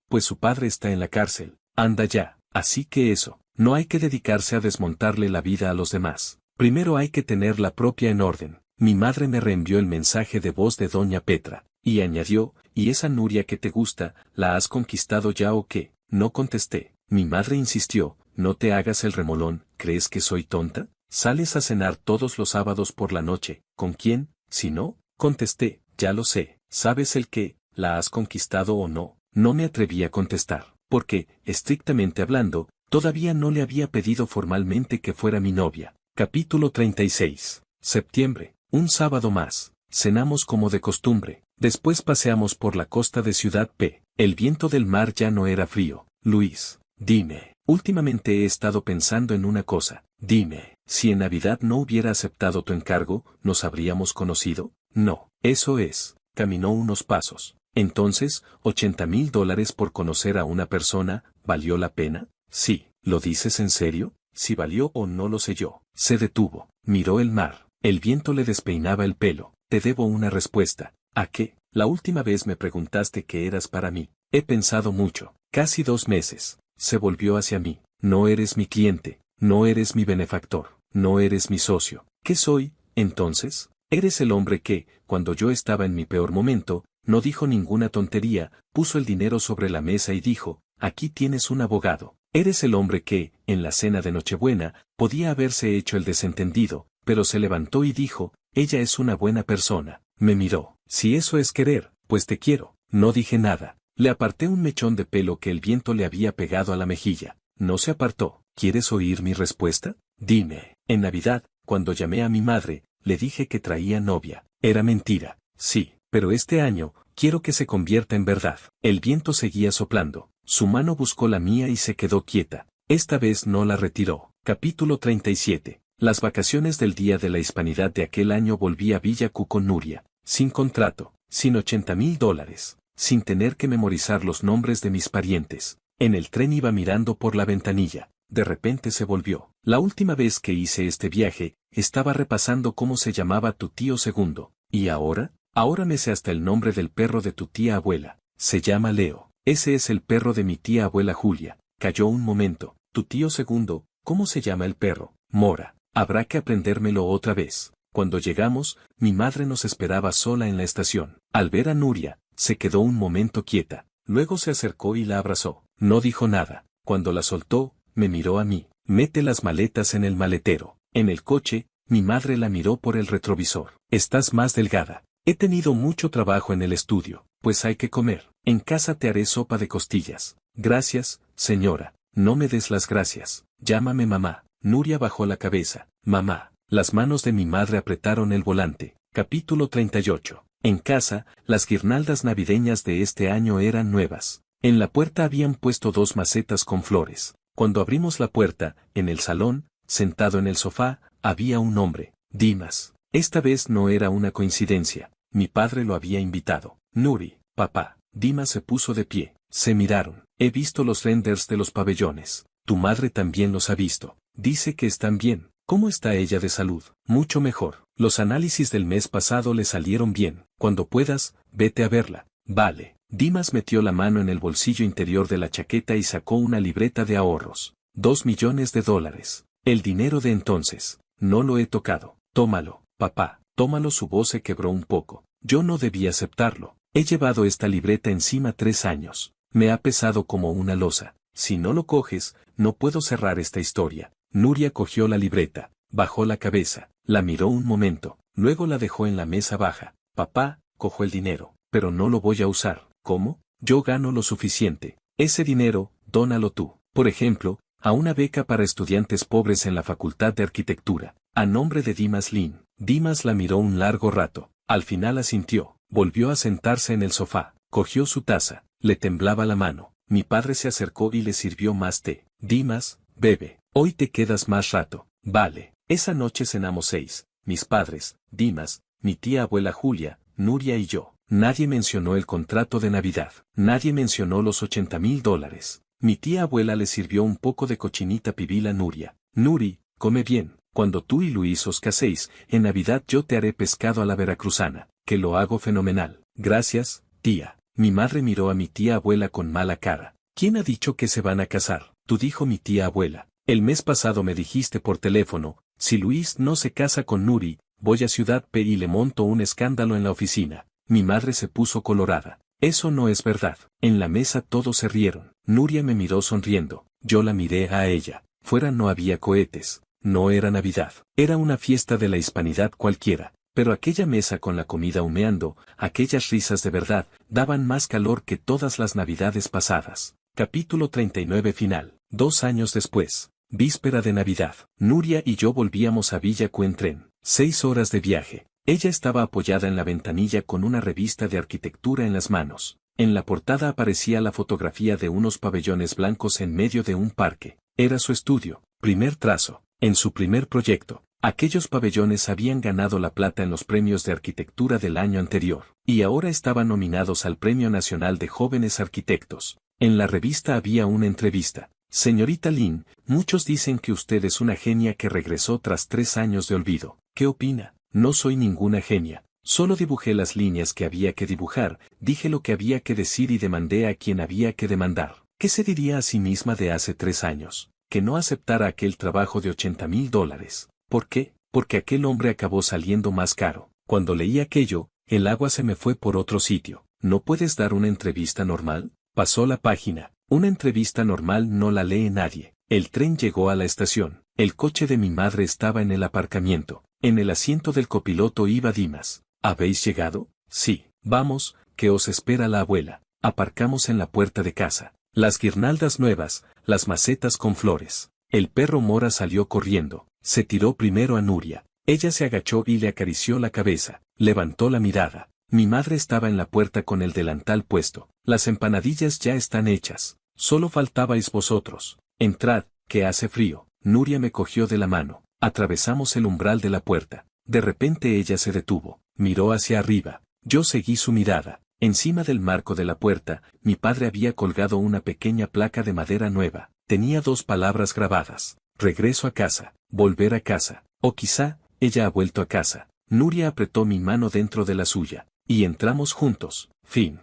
pues su padre está en la cárcel. Anda ya. Así que eso, no hay que dedicarse a desmontarle la vida a los demás. Primero hay que tener la propia en orden. Mi madre me reenvió el mensaje de voz de Doña Petra, y añadió, ¿y esa Nuria que te gusta, la has conquistado ya o qué? No contesté. Mi madre insistió, no te hagas el remolón, ¿crees que soy tonta? Sales a cenar todos los sábados por la noche, ¿con quién? Si no, contesté, ya lo sé, ¿sabes el qué? ¿La has conquistado o no? No me atreví a contestar, porque, estrictamente hablando, todavía no le había pedido formalmente que fuera mi novia. Capítulo 36. Septiembre, un sábado más. Cenamos como de costumbre. Después paseamos por la costa de Ciudad P. El viento del mar ya no era frío. Luis, dime, últimamente he estado pensando en una cosa. Dime, si en Navidad no hubiera aceptado tu encargo, ¿nos habríamos conocido? No, eso es. Caminó unos pasos. Entonces, $80.000 por conocer a una persona, ¿valió la pena? Sí. ¿Lo dices en serio? Si valió o no lo sé yo. Se detuvo. Miró el mar. El viento le despeinaba el pelo. Te debo una respuesta. ¿A qué? La última vez me preguntaste qué eras para mí. He pensado mucho. Casi 2 meses. Se volvió hacia mí. No eres mi cliente. No eres mi benefactor. No eres mi socio. ¿Qué soy, entonces? Eres el hombre que, cuando yo estaba en mi peor momento, no dijo ninguna tontería, puso el dinero sobre la mesa y dijo, aquí tienes un abogado. Eres el hombre que, en la cena de Nochebuena, podía haberse hecho el desentendido, pero se levantó y dijo, ella es una buena persona. Me miró. Si eso es querer, pues te quiero. No dije nada. Le aparté un mechón de pelo que el viento le había pegado a la mejilla. No se apartó. ¿Quieres oír mi respuesta? Dime. En Navidad, cuando llamé a mi madre, le dije que traía novia. Era mentira. Sí, pero este año, quiero que se convierta en verdad. El viento seguía soplando. Su mano buscó la mía y se quedó quieta. Esta vez no la retiró. Capítulo 37. Las vacaciones del Día de la Hispanidad de aquel año volví a Villa Q con Nuria. Sin contrato, sin $80.000, sin tener que memorizar los nombres de mis parientes. En el tren iba mirando por la ventanilla. De repente se volvió. La última vez que hice este viaje, estaba repasando cómo se llamaba tu tío segundo. ¿Y ahora? Ahora me sé hasta el nombre del perro de tu tía abuela. Se llama Leo. Ese es el perro de mi tía abuela Julia. Calló un momento. Tu tío segundo, ¿cómo se llama el perro? Mora. Habrá que aprendérmelo otra vez. Cuando llegamos, mi madre nos esperaba sola en la estación. Al ver a Nuria, se quedó un momento quieta. Luego se acercó y la abrazó. No dijo nada. Cuando la soltó, me miró a mí. Mete las maletas en el maletero. En el coche, mi madre la miró por el retrovisor. Estás más delgada. He tenido mucho trabajo en el estudio, pues hay que comer. En casa te haré sopa de costillas. Gracias, señora. No me des las gracias. Llámame mamá. Nuria bajó la cabeza. Mamá. Las manos de mi madre apretaron el volante. Capítulo 38. En casa, las guirnaldas navideñas de este año eran nuevas. En la puerta habían puesto 2 macetas con flores. Cuando abrimos la puerta, en el salón, sentado en el sofá, había un hombre. Dimas. Esta vez no era una coincidencia. Mi padre lo había invitado. Nuri, papá. Dimas se puso de pie. Se miraron. He visto los renders de los pabellones. Tu madre también los ha visto. Dice que están bien. ¿Cómo está ella de salud? Mucho mejor. Los análisis del mes pasado le salieron bien. Cuando puedas, vete a verla. Vale. Dimas metió la mano en el bolsillo interior de la chaqueta y sacó una libreta de ahorros. 2 millones de dólares. El dinero de entonces. No lo he tocado. Tómalo, papá. Tómalo. Su voz se quebró un poco. Yo no debí aceptarlo. He llevado esta libreta encima 3 años. Me ha pesado como una losa. Si no lo coges, no puedo cerrar esta historia. Nuria cogió la libreta, bajó la cabeza, la miró un momento, luego la dejó en la mesa baja. Papá, cojo el dinero, pero no lo voy a usar. ¿Cómo? Yo gano lo suficiente. Ese dinero, dónalo tú. Por ejemplo, a una beca para estudiantes pobres en la Facultad de Arquitectura, a nombre de Dimas Lin. Dimas la miró un largo rato. Al final asintió, volvió a sentarse en el sofá, cogió su taza, le temblaba la mano. Mi padre se acercó y le sirvió más té. Dimas, bebe. Hoy te quedas más rato. Vale. Esa noche cenamos 6. Mis padres, Dimas, mi tía abuela Julia, Nuria y yo. Nadie mencionó el contrato de Navidad. Nadie mencionó los $80,000. Mi tía abuela le sirvió un poco de cochinita pibil a Nuria. Nuri, come bien. Cuando tú y Luis os caséis, en Navidad yo te haré pescado a la veracruzana, que lo hago fenomenal. Gracias, tía. Mi madre miró a mi tía abuela con mala cara. ¿Quién ha dicho que se van a casar? Tú, dijo mi tía abuela. El mes pasado me dijiste por teléfono, si Luis no se casa con Nuri, voy a Ciudad P y le monto un escándalo en la oficina. Mi madre se puso colorada. Eso no es verdad. En la mesa todos se rieron. Nuria me miró sonriendo. Yo la miré a ella. Fuera no había cohetes. No era Navidad. Era una fiesta de la hispanidad cualquiera. Pero aquella mesa con la comida humeando, aquellas risas de verdad, daban más calor que todas las Navidades pasadas. Capítulo 39 final. 2 años después. Víspera de Navidad. Nuria y yo volvíamos a Villa Q en tren. 6 horas de viaje. Ella estaba apoyada en la ventanilla con una revista de arquitectura en las manos. En la portada aparecía la fotografía de unos pabellones blancos en medio de un parque. Era su estudio. Primer trazo. En su primer proyecto. Aquellos pabellones habían ganado la plata en los premios de arquitectura del año anterior, y ahora estaban nominados al Premio Nacional de Jóvenes Arquitectos. En la revista había una entrevista. Señorita Lin, muchos dicen que usted es una genia que regresó tras 3 años de olvido. ¿Qué opina? No soy ninguna genia. Solo dibujé las líneas que había que dibujar, dije lo que había que decir y demandé a quien había que demandar. ¿Qué se diría a sí misma de hace 3 años? Que no aceptara aquel trabajo de $80,000. ¿Por qué? Porque aquel hombre acabó saliendo más caro. Cuando leí aquello, el agua se me fue por otro sitio. ¿No puedes dar una entrevista normal? Pasó la página. Una entrevista normal no la lee nadie. El tren llegó a la estación. El coche de mi madre estaba en el aparcamiento. En el asiento del copiloto iba Dimas. ¿Habéis llegado? Sí. Vamos, que os espera la abuela. Aparcamos en la puerta de casa. Las guirnaldas nuevas, las macetas con flores. El perro Mora salió corriendo. Se tiró primero a Nuria. Ella se agachó y le acarició la cabeza. Levantó la mirada. Mi madre estaba en la puerta con el delantal puesto. Las empanadillas ya están hechas. Solo faltabais vosotros. Entrad, que hace frío. Nuria me cogió de la mano. Atravesamos el umbral de la puerta. De repente ella se detuvo. Miró hacia arriba. Yo seguí su mirada. Encima del marco de la puerta, mi padre había colgado una pequeña placa de madera nueva. Tenía 2 palabras grabadas. Regreso a casa. Volver a casa. O quizá, ella ha vuelto a casa. Nuria apretó mi mano dentro de la suya. Y entramos juntos. Fin.